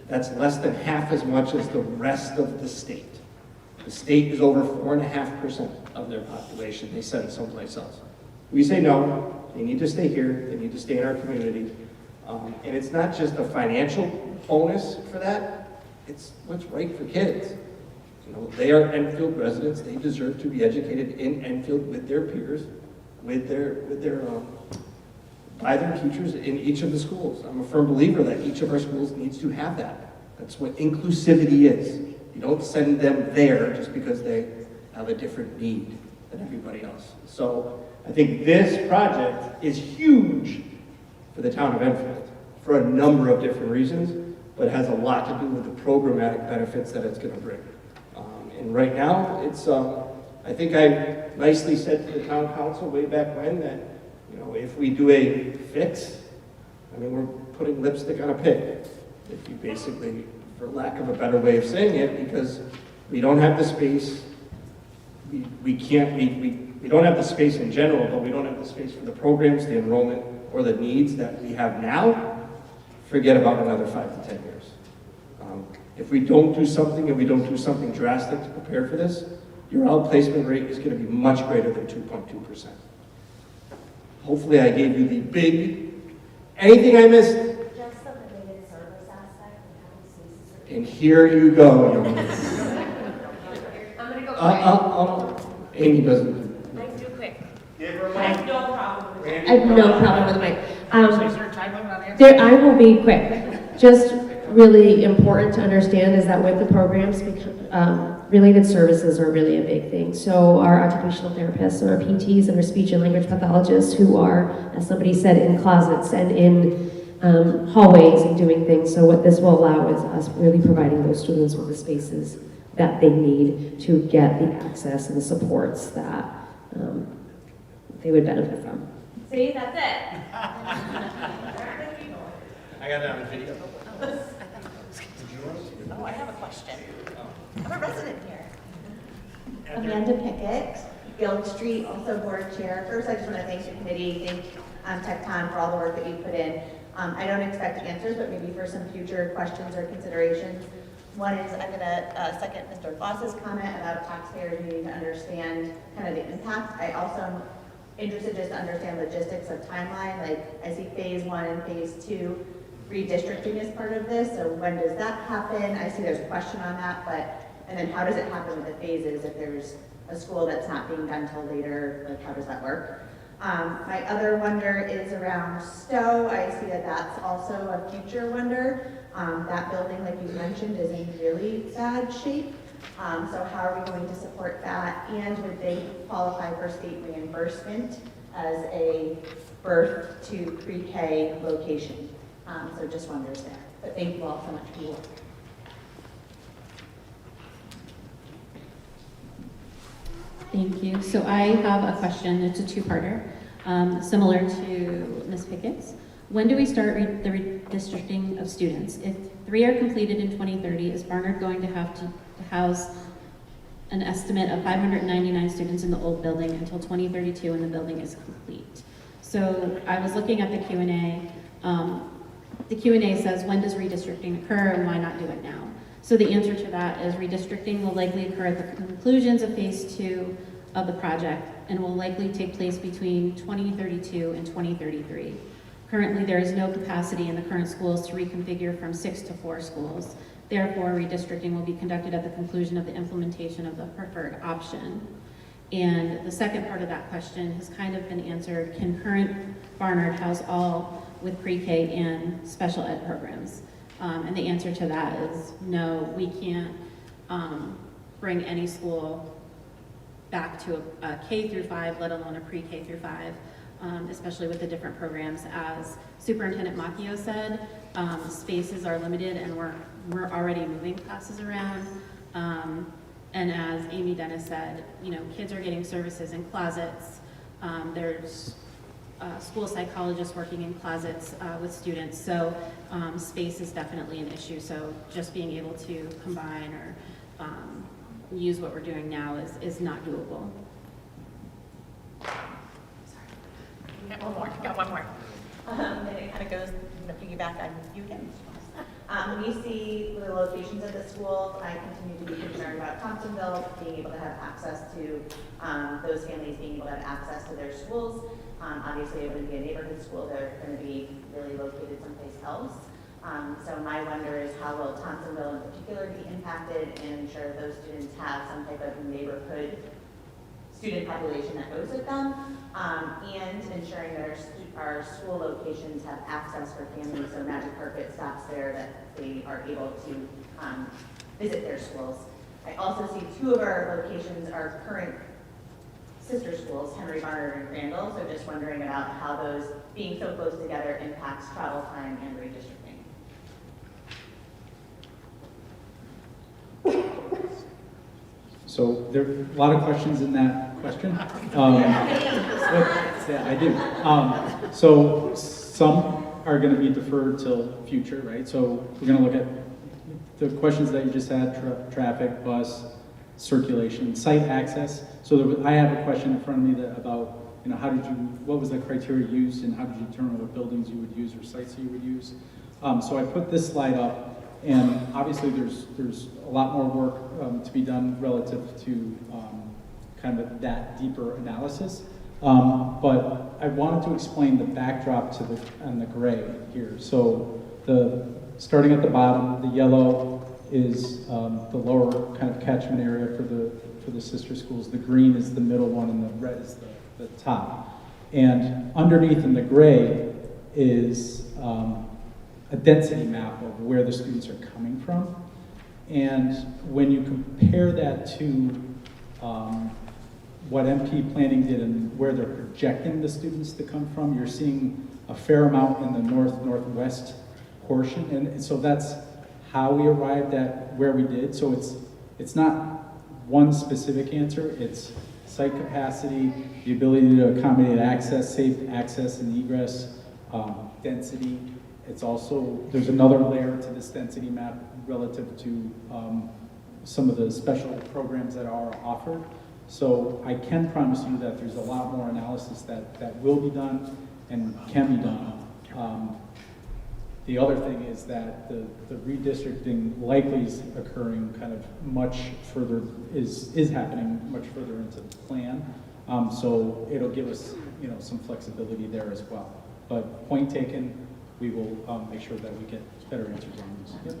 That's less than half as much as the rest of the state. The state is over 4.5% of their population they send someplace else. We say no, they need to stay here, they need to stay in our community. And it's not just a financial bonus for that, it's what's right for kids. You know, they are Enfield residents, they deserve to be educated in Enfield with their peers, by their teachers in each of the schools. I'm a firm believer that each of our schools needs to have that. That's what inclusivity is. You don't send them there just because they have a different need than everybody else. So I think this project is huge for the town of Enfield for a number of different reasons. but it has a lot to do with the programmatic benefits that it's gonna bring. And right now, it's, I think I nicely said to the town council way back when that, you know, if we do a fix, I mean, we're putting lipstick on a pig, if you basically, for lack of a better way of saying it, because we don't have the space, we don't have the space in general, but we don't have the space for the programs, the enrollment, or the needs that we have now, forget about another 5 to 10 years. If we don't do something and we don't do something drastic to prepare for this, your outplacement rate is going to be much greater than 2.2%. Hopefully I gave you the big, anything I missed? Just the related service aspect and how we see. And here you go, young man. I'm gonna go quick. Amy doesn't. I can do quick. I have no problem with it. I have no problem with the mic. Is there a time limit on answering? I will be quick. Just really important to understand is that with the programs, related services are really a big thing. So our occupational therapists and our PTs and our speech and language pathologists who are, as somebody said, in closets and in hallways and doing things. So what this will allow is us really providing those students with the spaces that they need to get the access and the supports that they would benefit from. See, that's it. I got it on video. Oh, I have a question. I'm a resident here. Amanda Pickett, Guild Street, also board chair. First, I just want to thank the committee, thank Tecton for all the work that you put in. I don't expect answers, but maybe for some future questions or considerations. One is I'm going to second Mr. Foss's comment about taxpayers needing to understand kind of the impact. I also am interested just to understand logistics of timeline. Like I see phase 1 and phase 2 redistricting is part of this. So when does that happen? I see there's a question on that, and then how does it happen with the phases if there's a school that's not being done till later? Like how does that work? My other wonder is around Stowe. I see that that's also a future wonder. That building, like you mentioned, is in really bad shape. So how are we going to support that? And would they qualify for state reimbursement as a birth to pre-K location? So just wonders there. But thank you all so much for your work. Thank you. So I have a question. It's a two-parter, similar to Ms. Pickett's. When do we start the redistricting of students? If 3 are completed in 2030, is Barnard going to have to house an estimate of 599 students in the old building until 2032 when the building is complete? So I was looking at the Q&A. The Q&A says, when does redistricting occur and why not do it now? So the answer to that is redistricting will likely occur at the conclusions of phase 2 of the project and will likely take place between 2032 and 2033. Currently, there is no capacity in the current schools to reconfigure from 6 to 4 schools. Therefore, redistricting will be conducted at the conclusion of the implementation of the preferred option. And the second part of that question has kind of been answered. Can current Barnard house all with pre-K and special ed programs? And the answer to that is no, we can't bring any school back to a K through 5, let alone a pre-K through 5, especially with the different programs. As Superintendent Macchio said, spaces are limited and we're already moving classes around. And as Amy Dennis said, you know, kids are getting services in closets. There's school psychologists working in closets with students, so space is definitely an issue. So just being able to combine or use what we're doing now is not doable. Got one more. And it kind of goes to piggyback on you again. When you see the locations of the schools, I continue to be concerned about Thompsonville being able to have access to those families being able to have access to their schools. Obviously, it wouldn't be a neighborhood school; they're going to be really located someplace else. So my wonder is how will Thompsonville in particular be impacted, and ensure those students have some type of neighborhood student population that goes with them, and ensuring that our school locations have access for families, so Magic Carpet stops there, that they are able to visit their schools. I also see 2 of our locations are current sister schools, Henry Barnard and Crandall, so just wondering about how those being so close together impacts travel time and redistricting. So there are a lot of questions in that question. Yeah, I do. So some are going to be deferred till future, right? So we're going to look at the questions that you just had, traffic, bus, circulation, site access. So I have a question in front of me about, you know, what was the criteria used and how did you determine what buildings you would use or sites you would use? So I put this slide up, and obviously there's a lot more work to be done relative to kind of that deeper analysis. But I wanted to explain the backdrop to the gray here. So starting at the bottom, the yellow is the lower kind of catchment area for the sister schools. The green is the middle one, and the red is the top. And underneath in the gray is a density map of where the students are coming from. And when you compare that to what MP Planning did and where they're projecting the students to come from, you're seeing a fair amount in the northwest portion. And so that's how we arrived at where we did. So it's not one specific answer. It's site capacity, the ability to accommodate access, safe access and egress, density. It's also, there's another layer to this density map relative to some of the special programs that are offered. So I can promise you that there's a lot more analysis that will be done and can be done. The other thing is that the redistricting likely is occurring kind of much further, is happening much further into the plan. So it'll give us, you know, some flexibility there as well. But point taken, we will make sure that we get better answers on this. Yep.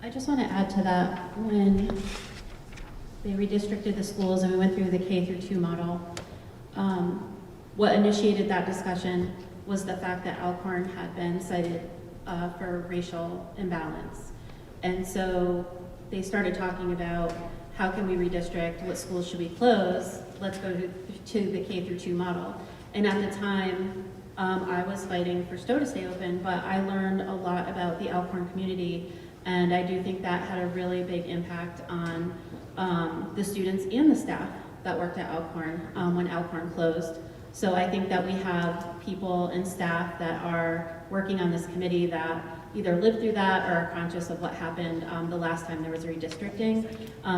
I just want to add to that, when they redistricted the schools and we went through the K through 2 model, what initiated that discussion was the fact that Alcorn had been cited for racial imbalance. And so they started talking about how can we redistrict, what schools should we close, let's go to the K through 2 model. And at the time, I was fighting for Stowe to stay open, but I learned a lot about the Alcorn community, and I do think that had a really big impact on the students and the staff that worked at Alcorn when Alcorn closed. So I think that we have people and staff that are working on this committee that either lived through that or are conscious of what happened the last time there was redistricting.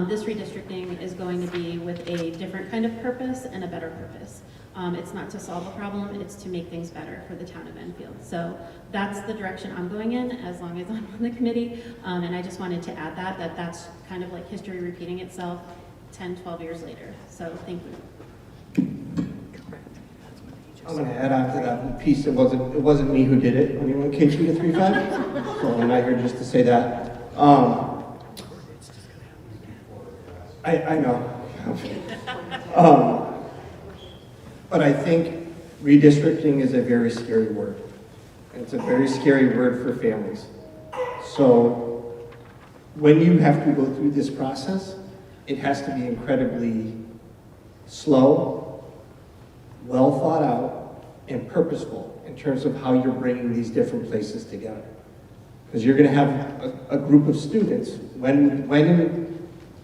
This redistricting is going to be with a different kind of purpose and a better purpose. It's not to solve a problem, it's to make things better for the town of Enfield. So that's the direction I'm going in as long as I'm on the committee. And I just wanted to add that's kind of like history repeating itself 10, 12 years later. So thank you. I'm going to add on to that piece. It wasn't me who did it when you went K2 to 3.5. So I'm not here just to say that. I know. But I think redistricting is a very scary word. It's a very scary word for families. So when you have to go through this process, it has to be incredibly slow, well thought out, and purposeful in terms of how you're bringing these different places together. Because you're going to have a group of students, when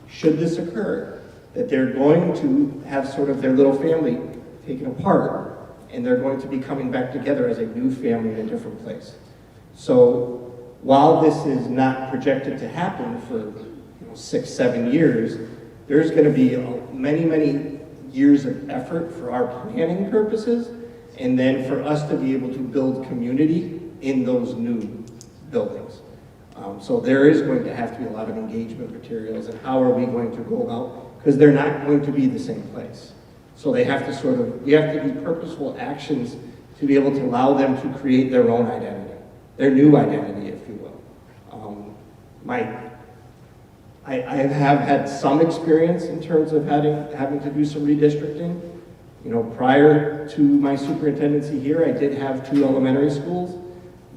should this occur, that they're going to have sort of their little family taken apart, and they're going to be coming back together as a new family in a different place. So while this is not projected to happen for 6-7 years, there's going to be many, many years of effort for our planning purposes, and then for us to be able to build community in those new buildings. So there is going to have to be a lot of engagement materials, and how are we going to go about, because they're not going to be the same place. So they have to we have to be purposeful actions to be able to allow them to create their own identity, their new identity, if you will. I have had some experience in terms of having to do some redistricting. Prior to my superintendency here, I did have 2 elementary schools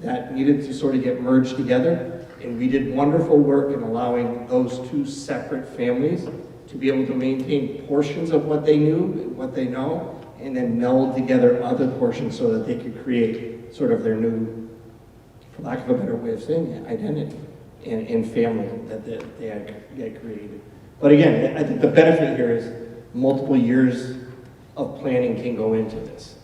that needed to sort of get merged together, and we did wonderful work in allowing those 2 separate families to be able to maintain portions of what they knew, what they know, and then meld together other portions so that they could create sort of their new, for lack of a better way of saying it, identity and family that they had created. But again, I think the benefit here is multiple years of planning can go into this.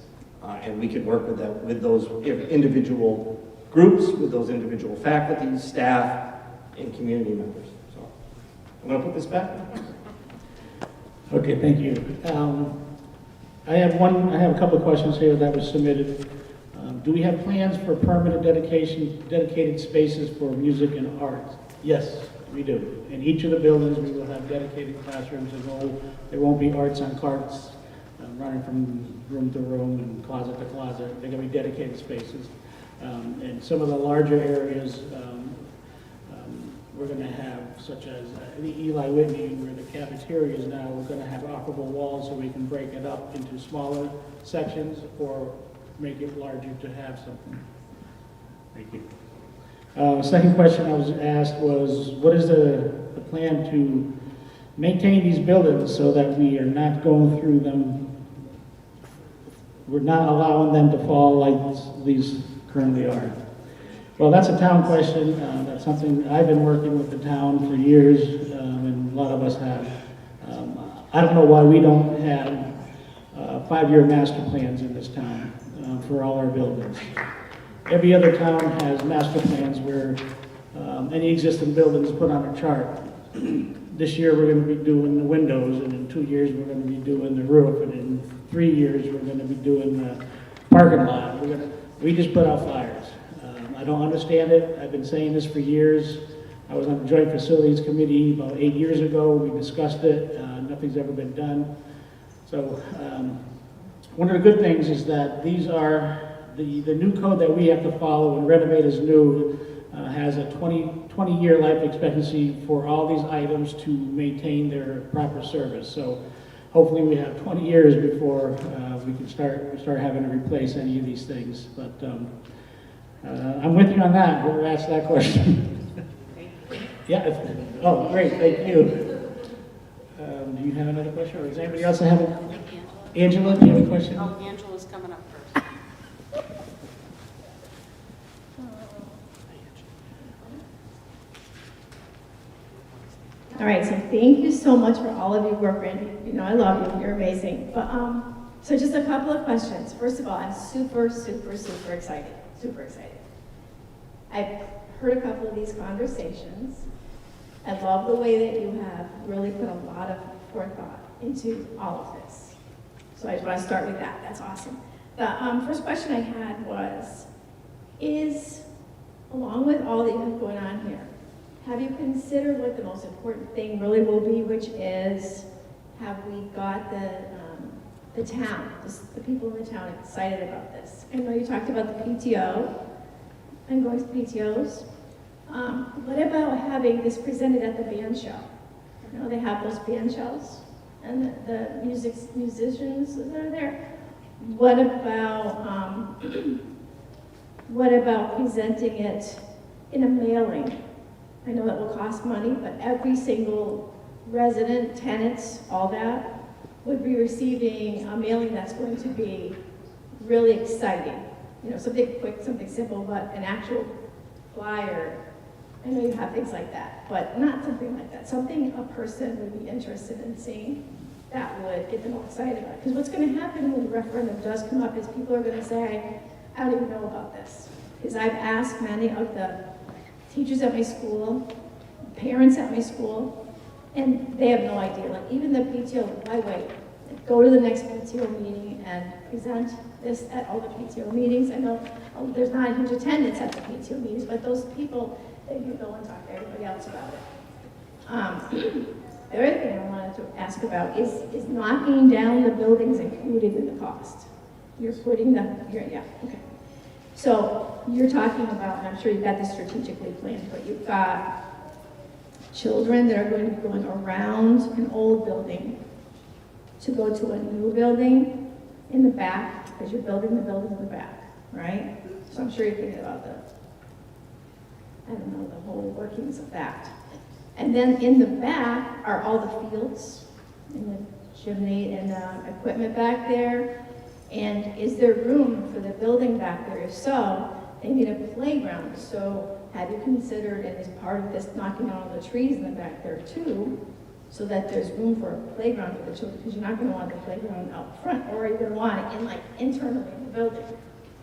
And we can work with those individual groups, with those individual faculty, staff, and community members. So I'm going to put this back. Okay, thank you. I have a couple of questions here that was submitted. Do we have plans for permanent dedicated spaces for music and art? Yes, we do. In each of the buildings, we will have dedicated classrooms. There won't be arts on carts running from room to room and closet to closet. They're going to be dedicated spaces. And some of the larger areas we're going to have, such as the Eli Whitney, where the cafeteria is now, we're going to have operable walls so we can break it up into smaller sections or make it larger to have something. Thank you. Second question I was asked was, what is the plan to maintain these buildings so that we are not going through them, we're not allowing them to fall like these currently are? Well, that's a town question. That's something I've been working with the town for years, and a lot of us have. I don't know why we don't have 5-year master plans in this town for all our buildings. Every other town has master plans where any existing building is put on a chart. This year we're going to be doing the windows, and in 2 years we're going to be doing the roof, and in 3 years we're going to be doing the parking lot. We just put out flyers. I don't understand it. I've been saying this for years. I was on the Joint Facilities Committee about 8 years ago. We discussed it. Nothing's ever been done. So one of the good things is that these are the new code that we have to follow when Renovate is new has a 20-year life expectancy for all these items to maintain their proper service. So hopefully we have 20 years before we can start having to replace any of these things. But I'm with you on that. Whoever asked that question. Yeah. Oh, great. Thank you. Do you have another question, or does anybody else have a? Angela, do you have a question? Oh, Angela's coming up first. All right, so thank you so much for all of your work, Randy. You know I love you. You're amazing. But so just a couple of questions. First of all, I'm super excited. Super excited. I've heard a couple of these conversations. I love the way that you have really put a lot of forethought into all of this. So I just want to start with that. That's awesome. The first question I had was, along with all that you have going on here, have you considered what the most important thing really will be, which is, have we got the town, the people in the town excited about this? I know you talked about the PTO and going to PTOs. What about having this presented at the band show? You know, they have those band shows and the musicians that are there. What about presenting it in a mailing? I know that will cost money, but every single resident, tenants, all that, would be receiving a mailing that's going to be really exciting. You know, something quick, something simple, but an actual flyer. I know you have things like that, but not something like that. Something a person would be interested in seeing that would get them all excited about it. Because what's going to happen when the referendum does come up is people are going to say, I don't even know about this. Because I've asked many of the teachers at my school, parents at my school, and they have no idea. Like even the PTO, why wait? Go to the next PTO meeting and present this at all the PTO meetings. I know there's not a huge attendance at the PTO meetings, but those people, they can go and talk to everybody else about it. The other thing I wanted to ask about is knocking down the buildings included in the cost. You're putting yeah, okay. So you're talking about, and I'm sure you've got this strategically planned, but you've got children that are going to be going around an old building to go to a new building in the back, because you're building the building in the back, right? So I'm sure you're thinking about the whole workings of that. And then in the back are all the fields and the chimney and equipment back there. And is there room for the building back there? If so, they need a playground. So have you considered, and as part of this knocking down all the trees in the back there too, so that there's room for a playground for the children, because you're not gonna want the playground out front, or you're gonna want it in, like, internally in the building,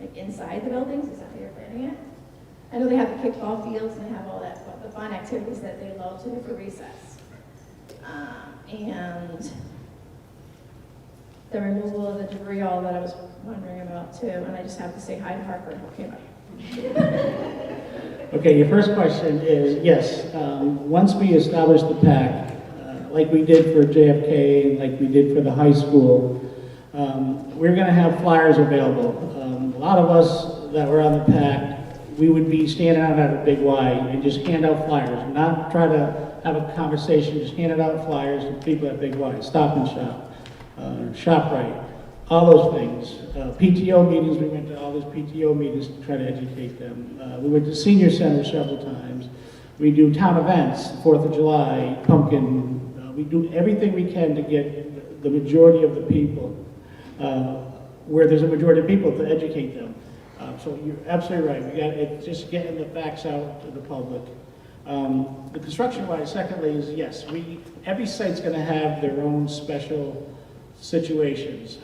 like inside the buildings, is that how you're planning it? I know they have the kickball fields and they have all that, but the fun activities that they love to do for recess. And the removal of the debris, all that I was wondering about too, and I just have to say hi to Harper, okay, bye. Okay, your first question is, yes, once we establish the PAC, like we did for JFK, like we did for the high school, we're gonna have flyers available. A lot of us that were on the PAC, we would be standing out at a Big Y and just hand out flyers, not try to have a conversation, just handed out flyers to people at Big Y, Stop and Shop, ShopRite, all those things. PTO meetings, we went to all those PTO meetings to try to educate them. We went to Senior Center several times. We do town events, 4th of July, pumpkin. We do everything we can to get the majority of the people, where there's a majority of people, to educate them. So you're absolutely right. It's just getting the facts out to the public. The construction-wise, secondly, is yes, every site's going to have their own special situations,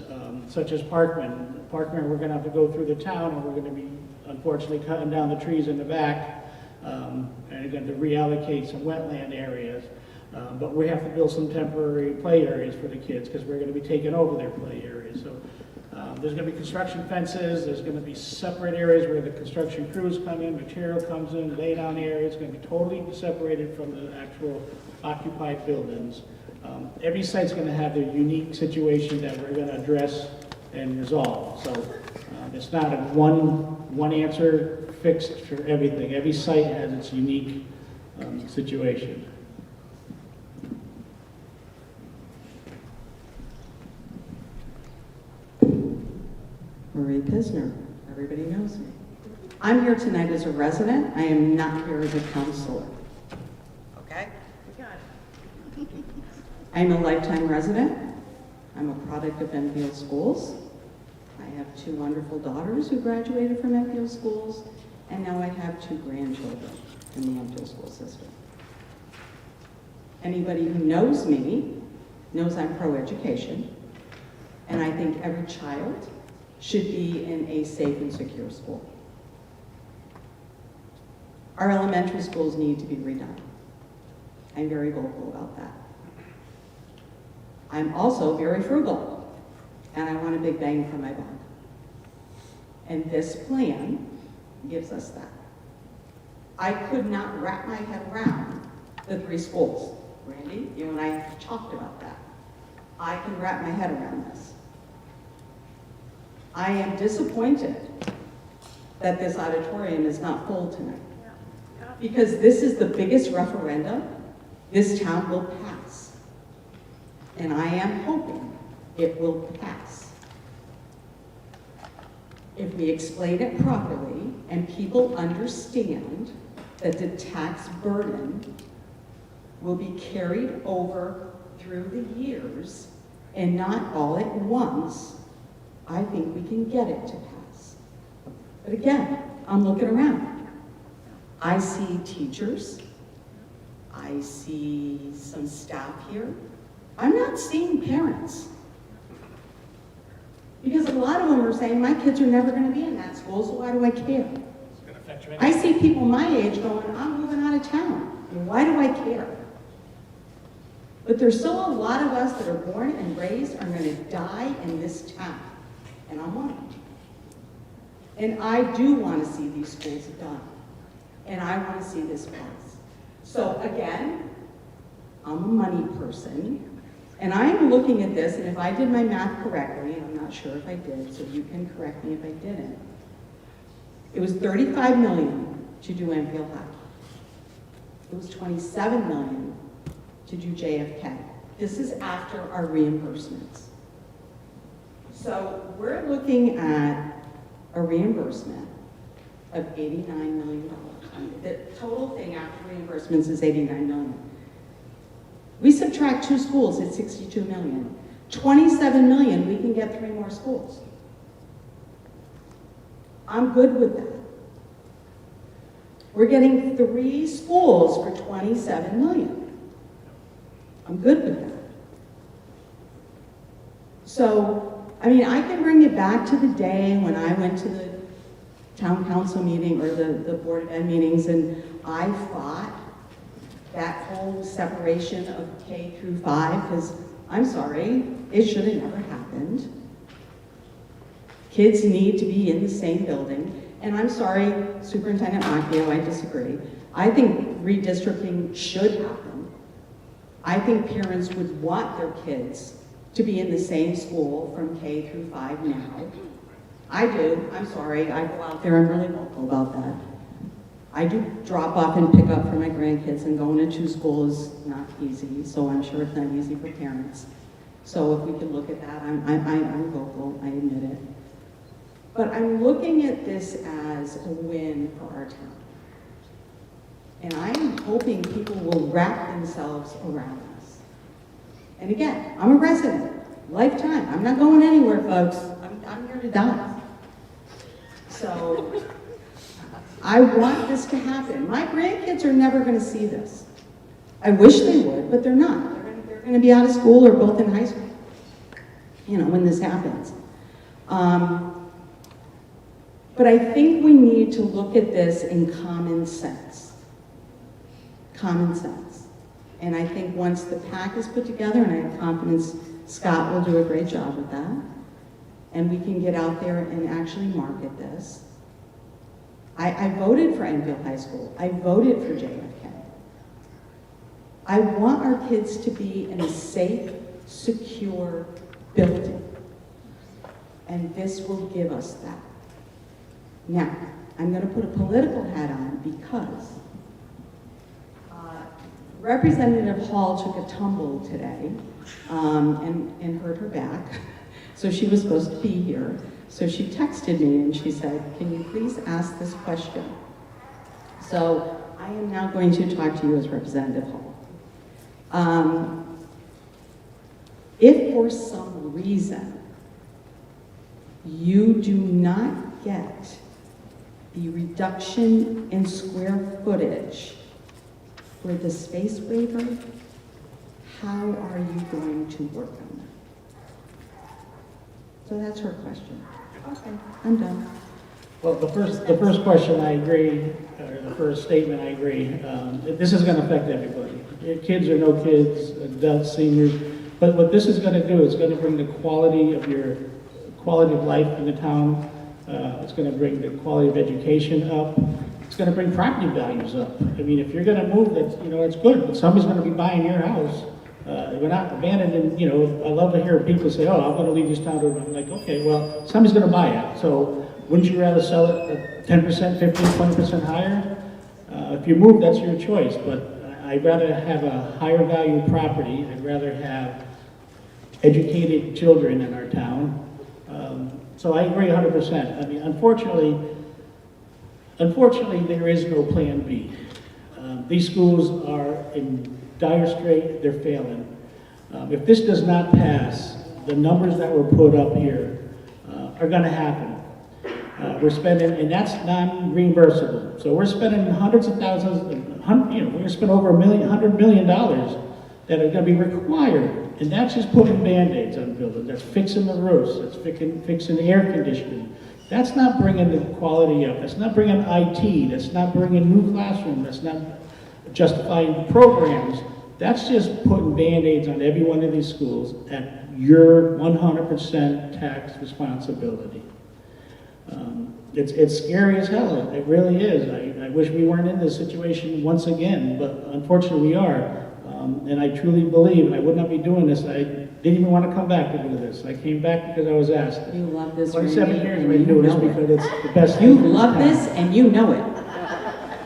such as Parkman. Parkman, we're going to have to go through the town, and we're going to be, unfortunately, cutting down the trees in the back, and again, to reallocate some wetland areas. But we have to build some temporary play areas for the kids, because we're going to be taking over their play areas. So there's going to be construction fences, there's going to be separate areas where the construction crews come in, material comes in, lay down areas. It's going to be totally separated from the actual occupied buildings. Every site's going to have their unique situation that we're going to address and resolve. So it's not a one answer fixed for everything. Every site has its unique situation. Marie Pisner. Everybody knows me. I'm here tonight as a resident. I am not here as a counselor. Okay? We got it. I'm a lifetime resident. I'm a product of Enfield Schools. I have 2 wonderful daughters who graduated from Enfield Schools, and now I have 2 grandchildren in the Enfield school system. Anybody who knows me knows I'm pro-education, and I think every child should be in a safe and secure school. Our elementary schools need to be redone. I'm very vocal about that. I'm also very frugal, and I want a big bang for my buck. And this plan gives us that. I could not wrap my head around the 3 schools. Randy, you and I talked about that. I can wrap my head around this. I am disappointed that this auditorium is not full tonight, because this is the biggest referendum this town will pass. And I am hoping it will pass. If we explain it properly and people understand that the tax burden will be carried over through the years and not all at once, I think we can get it to pass. But again, I'm looking around. I see teachers. I see some staff here. I'm not seeing parents. Because a lot of them are saying, my kids are never going to be in that school, so why do I care? I see people my age going, I'm moving out of town. And why do I care? But there's still a lot of us that are born and raised are going to die in this town. And I'm one of them. And I do want to see these schools done. And I want to see this pass. So again, I'm a money person. And I'm looking at this, and if I did my math correctly, and I'm not sure if I did, so you can correct me if I didn't. It was $35 million to do Enfield High. It was $27 million to do JFK. This is after our reimbursements. So we're looking at a reimbursement of $89 million. The total thing after reimbursements is $89 million. We subtract 2 schools, it's $62 million. $27 million, we can get 3 more schools. I'm good with that. We're getting 3 schools for $27 million. I'm good with that. So, I mean, I can bring it back to the day when I went to the town council meeting or the Board of Ed meetings, and I fought that whole separation of K through 5, because I'm sorry, it should have never happened. Kids need to be in the same building. And I'm sorry, Superintendent Macchio, I disagree. I think redistricting should happen. I think parents would want their kids to be in the same school from K through 5 now. I do, I'm sorry, I go out there, I'm really vocal about that. I do drop off and pick up for my grandkids, and going to 2 schools is not easy, so I'm sure it's not easy for parents. So if we could look at that, I'm vocal, I admit it. But I'm looking at this as a win for our town. And I'm hoping people will wrap themselves around this. And again, I'm a resident, lifetime. I'm not going anywhere, folks. I'm here to die. So I want this to happen. My grandkids are never going to see this. I wish they would, but they're not. They're going to be out of school or both in high school, you know, when this happens. But I think we need to look at this in common sense. Common sense. And I think once the PAC is put together, and I have confidence Scott will do a great job with that, and we can get out there and actually market this. I voted for Enfield High School. I voted for JFK. I want our kids to be in a safe, secure building. And this will give us that. Now, I'm going to put a political hat on because Representative Hall took a tumble today and hurt her back. So she was supposed to be here. So she texted me and she said, can you please ask this question? So I am now going to talk to you as Representative Hall. If for some reason you do not get the reduction in square footage for the space waiver, how are you going to work on that? So that's her question. Okay, I'm done. Well, the first question, I agree, or the first statement, I agree. This is going to affect everybody. Kids or no kids, adults, seniors. But what this is going to do is going to bring the quality of life in the town. It's going to bring the quality of education up. It's going to bring property values up. I mean, if you're going to move, that's good. But somebody's going to be buying your house. We're not abandoning, I love to hear people say, oh, I'm going to leave this town. I'm like, okay, well, somebody's going to buy it. So wouldn't you rather sell it at 10%, 15%, 20% higher? If you move, that's your choice. But I'd rather have a higher value property. I'd rather have educated children in our town. So I agree 100%. I mean, unfortunately, there is no plan B. These schools are in dire strait, they're failing. If this does not pass, the numbers that were put up here are going to happen. We're spending, and that's non-reimbursable. So we're spending hundreds of thousands, we're going to spend over $100 million that are going to be required. And that's just putting Band-Aids on buildings. That's fixing the roofs. That's fixing the air conditioning. That's not bringing the quality up. That's not bringing IT. That's not bringing new classrooms. That's not justifying programs. That's just putting Band-Aids on every one of these schools at your 100% tax responsibility. It's scary as hell. It really is. I wish we weren't in this situation once again, but unfortunately we are. And I truly believe, and I would not be doing this, I didn't even want to come back to do this. I came back because I was asked. You love this, 27 Randy, years and I've been you doing this know because it. it's the best You thing for love town. this, and you know it.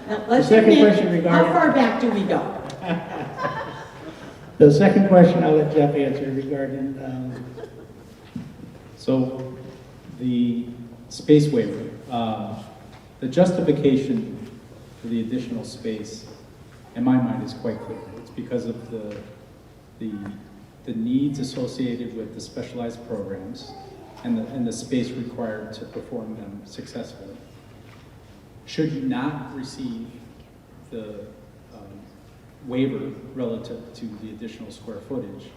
Now, let's second admit, question regarding- how far back do we go? The second question I'll let Jeff answer regarding, So the space waiver, the justification for the additional space, in my mind, is quite clear. It's because of the needs associated with the specialized programs and the space required to perform them successfully. Should you not receive the waiver relative to the additional square footage,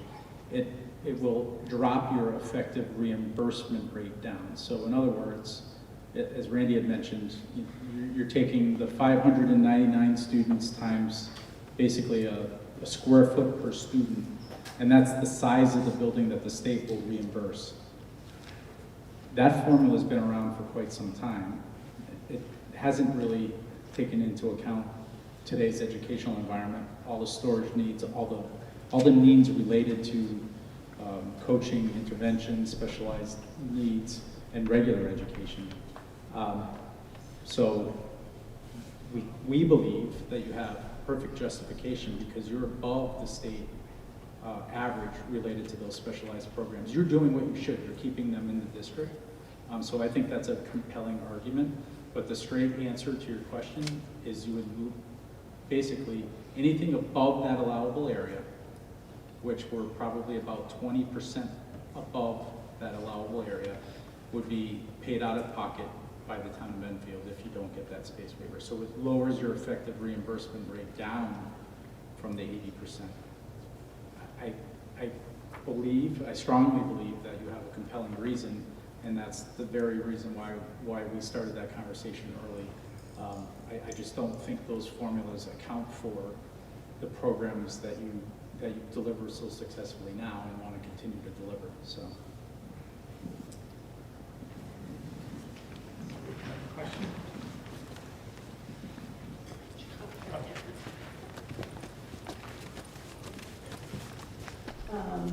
it will drop your effective reimbursement rate down. So in other words, as Randy had mentioned, you're taking the 599 students times basically a square foot per student, and that's the size of the building that the state will reimburse. That formula's been around for quite some time. It hasn't really taken into account today's educational environment, all the storage needs, all the needs related to coaching, intervention, specialized needs, and regular education. So we believe that you have perfect justification because you're above the state average related to those specialized programs. You're doing what you should. You're keeping them in the district. So I think that's a compelling argument. But the straight answer to your question is you would move basically anything above that allowable area, which we're probably about 20% above that allowable area, would be paid out of pocket by the town of Enfield if you don't get that space waiver. So it lowers your effective reimbursement rate down from the 80%. I strongly believe that you have a compelling reason, and that's the very reason why we started that conversation early. I just don't think those formulas account for the programs that you deliver so successfully now and want to continue to deliver. So. Question?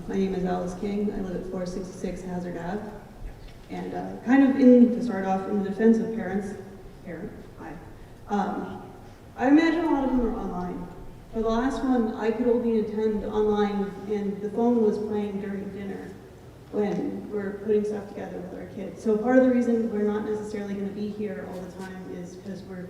My name is Alice King. I live at 466 Hazard Ave. And to start off, in the defense of parent, hi. I imagine a lot of them are online. For the last one, I could only attend online, and the phone was playing during dinner when we're putting stuff together with our kids. So part of the reason we're not necessarily going to be here all the time is because we're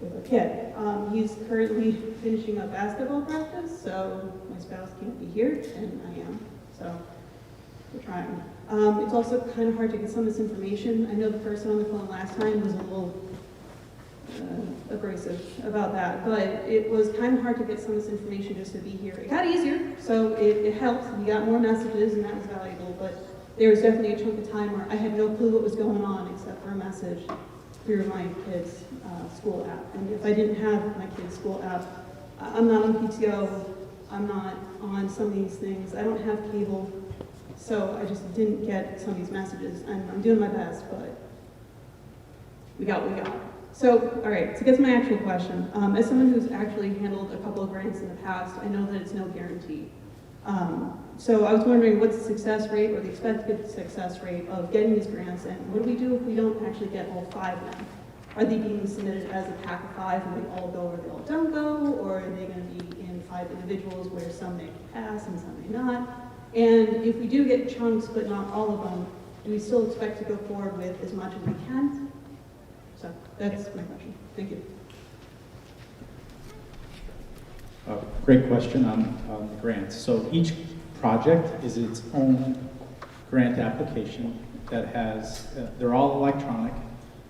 with a kid. He's currently finishing up basketball practice, so my spouse can't be here, and I am, so we're trying. It's also kind of hard to get some of this information. I know the person on the phone last time was a little abrasive about that, but it was kind of hard to get some of this information just to be here. It got easier, so it helped. We got more messages, and that was valuable, but there was definitely a chunk of time where I had no clue what was going on except for a message through my kid's school app. And if I didn't have my kid's school app, I'm not on PTO, I'm not on some of these things, I don't have cable, so I just didn't get some of these messages. I'm doing my best, but we got what we got. So, all right, to get to my actual question, as someone who's actually handled a couple of grants in the past, I know that it's no guarantee. So I was wondering what's the success rate or the expected success rate of getting these grants, and what do we do if we don't actually get all 5 of them? Are they being submitted as a pack of 5 and they all go or they all don't go, or are they going to be in 5 individuals where some may pass and some may not? And if we do get chunks but not all of them, do we still expect to go forward with as much as we can? So that's my question. Thank you. Great question on the grants. So each project is its own grant application that has, they're all electronic,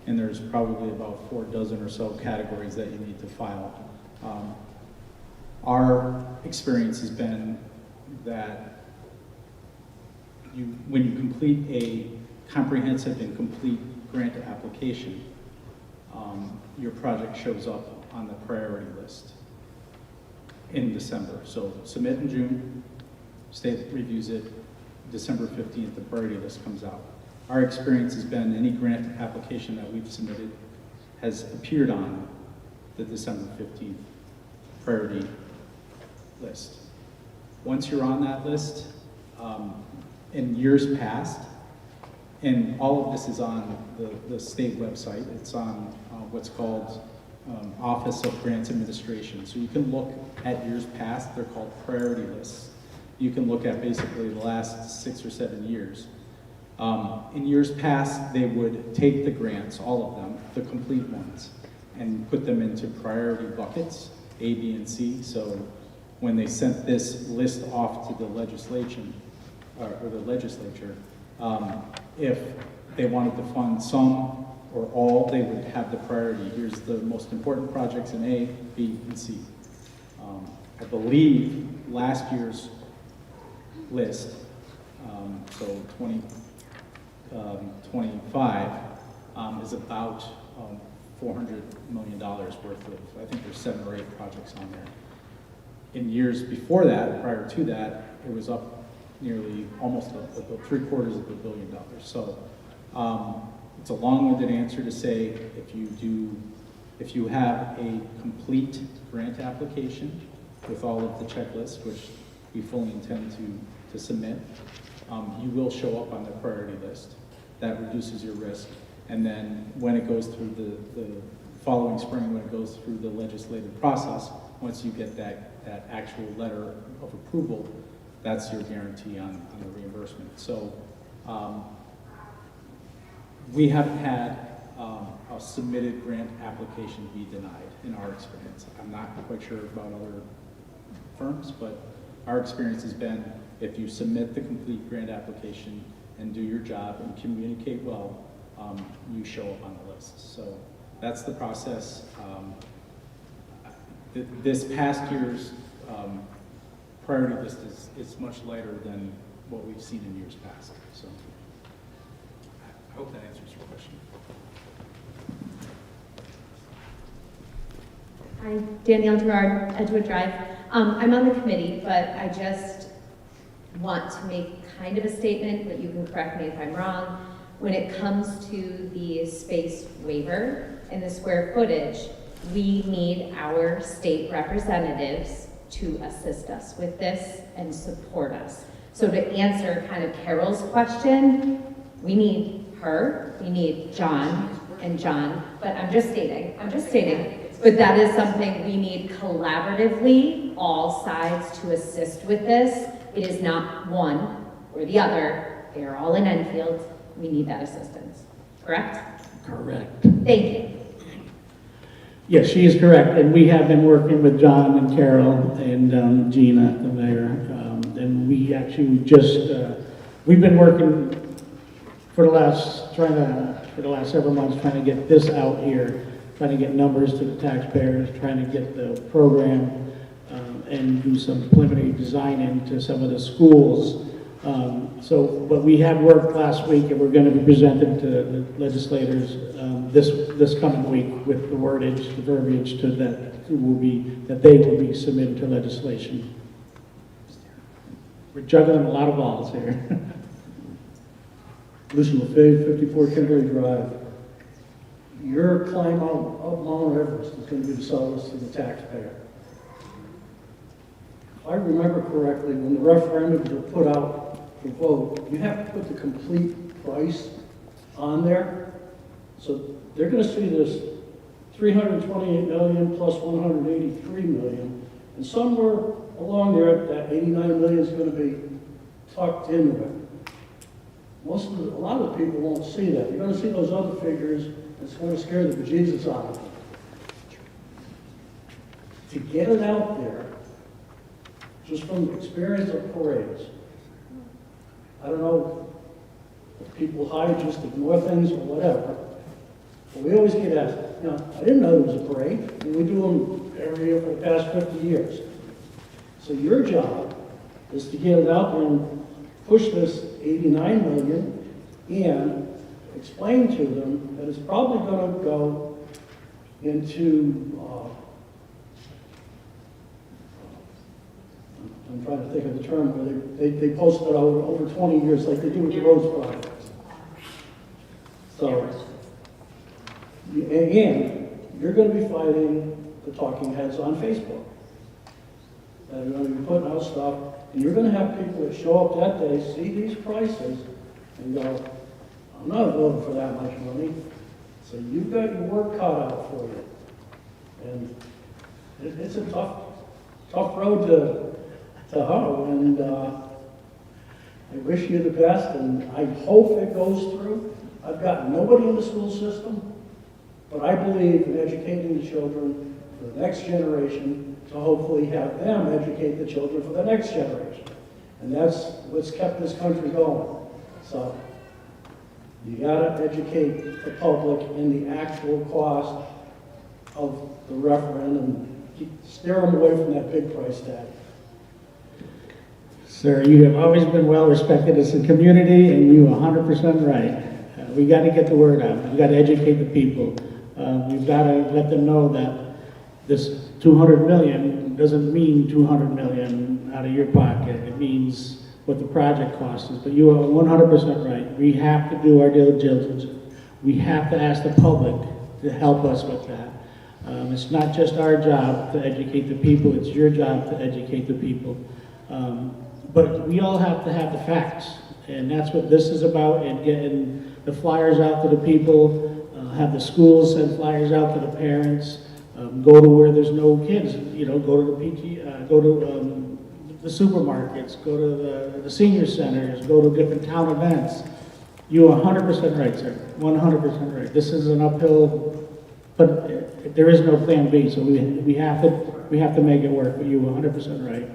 and there's probably about 4 dozen or so categories that you need to file. Our experience has been that when you complete a comprehensive and complete grant application, your project shows up on the priority list in December. So submit in June, state reviews it, December 15th, the priority list comes out. Our experience has been any grant application that we've submitted has appeared on the December 15th priority list. Once you're on that list, in years past, and all of this is on the state website, it's on what's called Office of Grants Administration. So you can look at years past, they're called priority lists. You can look at basically the last 6 or 7 years. In years past, they would take the grants, all of them, the complete ones, and put them into priority buckets, A, B, and C. So when they sent this list off to the legislation, or the legislature, if they wanted to fund some or all, they would have the priority. Here's the most important projects in A, B, and C. I believe last year's list, so 2025, is about $400 million worth of, I think there's 7 or 8 projects on there. In years before that, prior to that, it was up nearly almost about $750 million. So it's a long-winded answer to say if you have a complete grant application with all of the checklists, which we fully intend to submit, you will show up on the priority list. That reduces your risk. And then when it goes through the following spring, when it goes through the legislative process, once you get that actual letter of approval, that's your guarantee on the reimbursement. So we haven't had a submitted grant application be denied in our experience. I'm not quite sure about other firms, but our experience has been if you submit the complete grant application and do your job and communicate well, you show up on the list. So that's the process. This past year's priority list is much lighter than what we've seen in years past. So I hope that answers your question. Hi, Danielle Gerard, Edgewood Drive. I'm on the committee, but I just want to make kind of a statement, but you can correct me if I'm wrong. When it comes to the space waiver and the square footage, we need our state representatives to assist us with this and support us. So to answer kind of Carol's question, we need her, we need John and John, but I'm just stating, but that is something we need collaboratively, all sides to assist with this. It is not one or the other, they are all in Enfield, we need that assistance, correct? Correct. Thank you. Yes, she is correct, and we have been working with John and Carol and Gina, the mayor, and we actually just, we've been working for the last several months trying to get this out here, trying to get numbers to the taxpayers, trying to get the program and do some preliminary design into some of the schools. But we have worked last week, and we're going to be presenting to the legislators this coming week with the wordage, the verbiage to that they will be submitted to legislation. We're juggling a lot of balls here. Listen, LaFave, 54 Kimberly Drive. Your climb up Mount Everest is going to be the solace to the taxpayer. If I remember correctly, when the referendums were put out for vote, you have to put the complete price on there. So they're going to see this 328 million plus 183 million, and somewhere along there, that 89 million is going to be tucked into it. A lot of the people won't see that. You're going to see those other figures, and it's going to scare the bejesus out of them. To get it out there, just from the experience of parades, I don't know if people hide, just ignore things or whatever, but we always get asked, I didn't know there was a parade, and we do them every year for the past 50 years. So your job is to get it out there and push this 89 million and explain to them that it's probably going to go into, I'm trying to think of the term, where they post it over 20 years like they do with the roads projects. So, and you're going to be fighting the talking heads on Facebook. They're going to be putting out stuff, and you're going to have people that show up that day, see these prices, and go, I'm not voting for that much money. So you've got your work cut out for you. And it's a tough road to hoe, and I wish you the best, and I hope it goes through. I've got nobody in the school system, but I believe in educating the children for the next generation to hopefully have them educate the children for the next generation. And that's what's kept this country going. So you gotta educate the public in the actual cost of the referendum steer them away from that big price tag. Sir, you have always been well respected as a community, and you are 100% right. We got to get the word out. We've got to educate the people. We've got to let them know that this 200 million doesn't mean 200 million out of your pocket. It means what the project cost is. But you are 100% right. We have to do our due diligence. We have to ask the public to help us with that. It's not just our job to educate the people, it's your job to educate the people. But we all have to have the facts, and that's what this is about, and getting the flyers out to the people, have the schools send flyers out to the parents, go to where there's no kids, you know, go to the go to the supermarkets, go to the senior centers, go to different town events. You are 100% right, sir, 100% right. This is an uphill, but there is no plan B, so we have to make it work, but you are 100% right,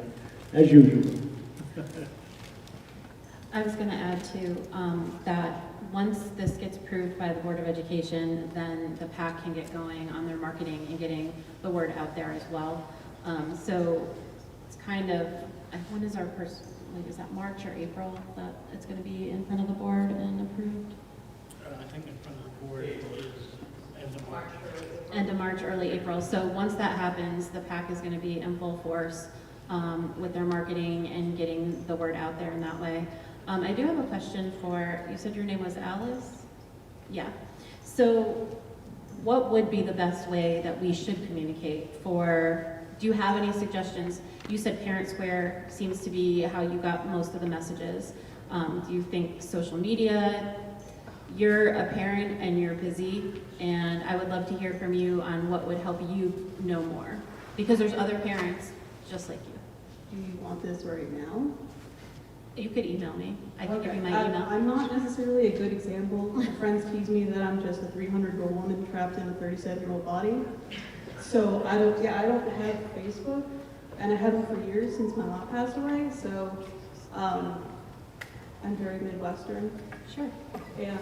as usual. I was going to add to that once this gets approved by the Board of Education, then the PAC can get going on their marketing and getting the word out there as well. So it's kind of, when is our first, like, is that March or April that it's going to be in front of the board and approved? I think in front of the board is end of March. End of March, early April. So once that happens, the PAC is going to be in full force with their marketing and getting the word out there in that way. I do have a question for, you said your name was Alice? Yeah. So what would be the best way that we should communicate for, do you have any suggestions? You said Parent Square seems to be how you got most of the messages. Do you think social media? You're a parent and you're busy, and I would love to hear from you on what would help you know more. Because there's other parents just like you. Do you want this right now? You could email me. I can give you my Okay. email. I'm not necessarily a good example. My friends tease me that I'm just a 300-year-old woman trapped in a 37-year-old body. So I don't have Facebook, and I haven't for years since my mom passed away. So I'm very Midwestern. Sure. And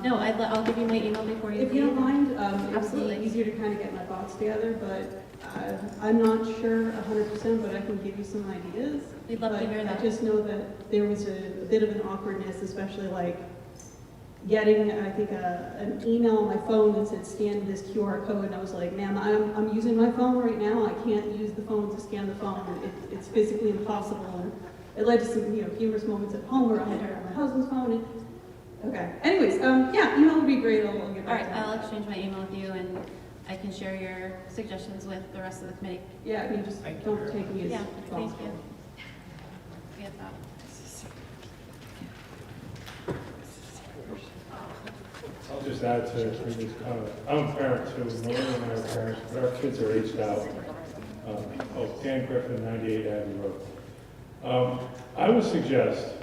No, I'll give you my email before you if leave. you don't mind, it's Absolutely. easier to kind of get my thoughts together, but I'm not sure 100%, but I can give you some ideas. We'd love to hear that. I just know that there was a bit of an awkwardness, especially like getting, I think, an email on my phone that said scan this QR code, and I was like, ma'am, I'm using my phone right now. I can't use the phone to scan the phone. It's physically impossible. And it led to some, humorous moments at home where I had to on my husband's phone. And, okay. Anyways, yeah, email would be great. I'll get All back right, to that. I'll exchange my email with you, and I can share your suggestions with the rest of the committee. Yeah, I mean, just don't take me as Yeah, please do. responsible. Get that. I'll just add to the previous comment. I'm a parent too, Maureen and I are parents, but our kids are aged out. Dan Griffin, 98 Abbey Road. I would suggest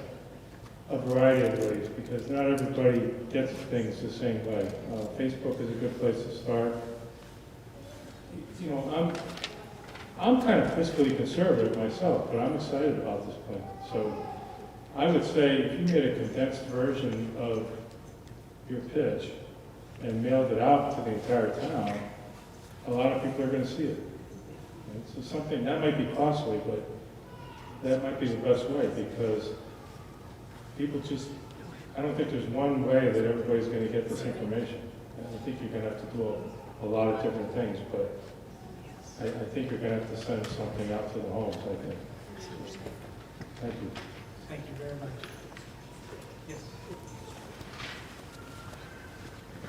a variety of ways, because not everybody gets things the same way. Facebook is a good place to start. I'm kind of fiscally conservative myself, but I'm excited about this plan. So I would say if you made a condensed version of your pitch and mailed it out to the entire town, a lot of people are going to see it. And so something that might be costly, but that might be the best way, because people just, I don't think there's one way that everybody's going to get this information. I think you're going to have to do a lot of different things, but I think you're going to have to send something out to the homes, I think. Thank you. Thank you very much. Yes.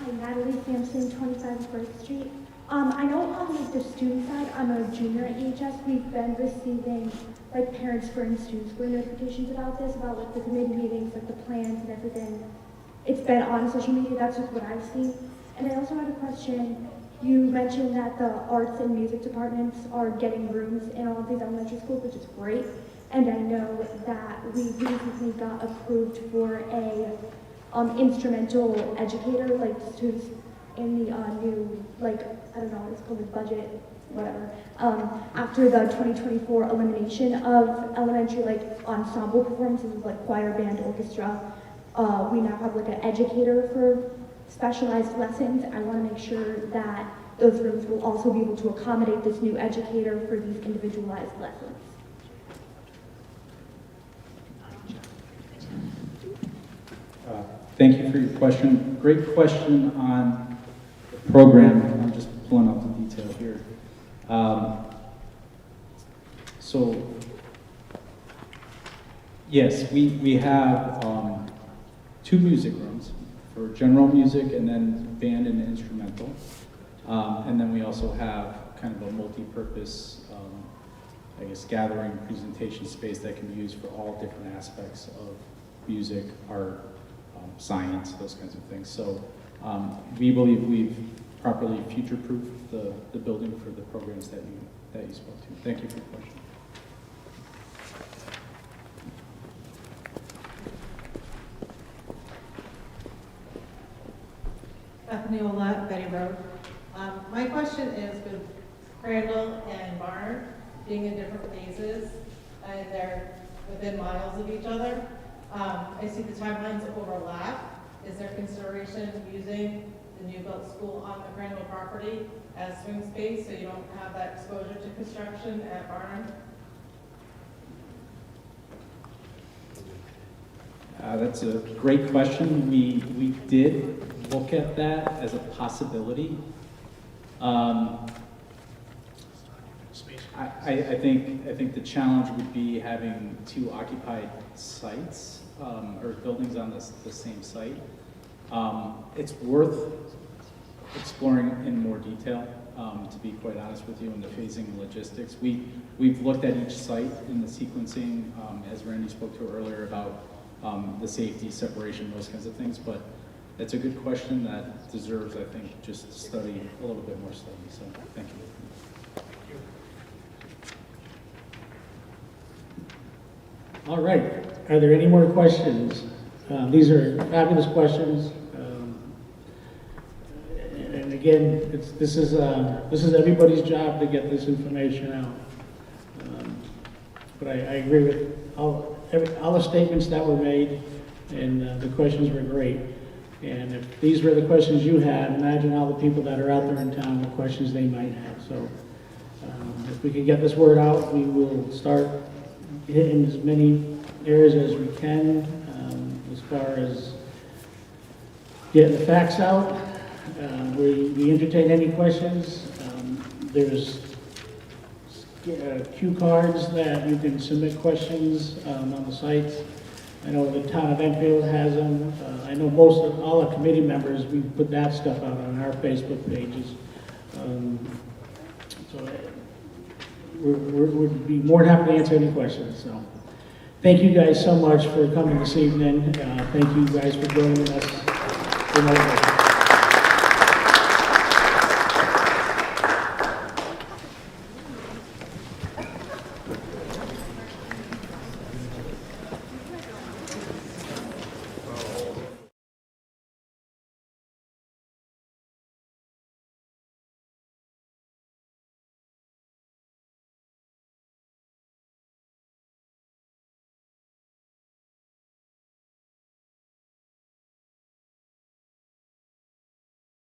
Hi, Natalie Sampson, 25 First Street. I know on the student side, I'm a junior at EHS, we've been receiving Parent Square and Student Square notifications about this, about the committee meetings, the plans and everything. It's been on social media, that's just what I've seen. And I also had a question. You mentioned that the arts and music departments are getting rooms in all of these elementary schools, which is great. And I know that we recently got approved for a instrumental educator, students in the new, I don't know what it's called, the budget, whatever. After the 2024 elimination of elementary, ensemble performances, choir, band, orchestra, we now have an educator for specialized lessons. I want to make sure that those rooms will also be able to accommodate this new educator for these individualized lessons. Thank you for your question. Great question on the program. I'm just pulling up the detail here. So, yes, we have 2 music rooms for general music and then band and instrumental. And then we also have kind of a multi-purpose, I guess, gathering presentation space that can be used for all different aspects of music, art, science, those kinds of things. So we believe we've properly future-proofed the building for the programs that you spoke to. Thank you for your question. Bethany Ola, Betty Road. My question is with Crandall and Barn being in different phases and they're within miles of each other, I see the timelines overlap. Is there consideration of using the new built school on the Crandall property as swing space so you don't have that exposure to construction at Barn? That's a great question. We did look at that as a possibility. I think the challenge would be having 2 occupied sites or buildings on the same site. It's worth exploring in more detail, to be quite honest with you, in the phasing and logistics. We've looked at each site in the sequencing, as Randy spoke to earlier about the safety, separation, those kinds of things, but it's a good question that deserves, I think, just study, a little bit more study, so thank you. All right, are there any more questions? These are fabulous questions. And again, this is everybody's job to get this information out. But I agree with all the statements that were made, and the questions were great. And if these were the questions you had, imagine all the people that are out there in town, what questions they might have. So if we can get this word out, we will start hitting as many areas as we can, as far as getting the facts out. We entertain any questions. There's cue cards that you can submit questions on the sites. I know the town of Enfield has them. I know all the committee members, we put that stuff out on our Facebook pages. So we'd be more than happy to answer any questions. So thank you guys so much for coming this evening. Thank you guys for joining us. Good night.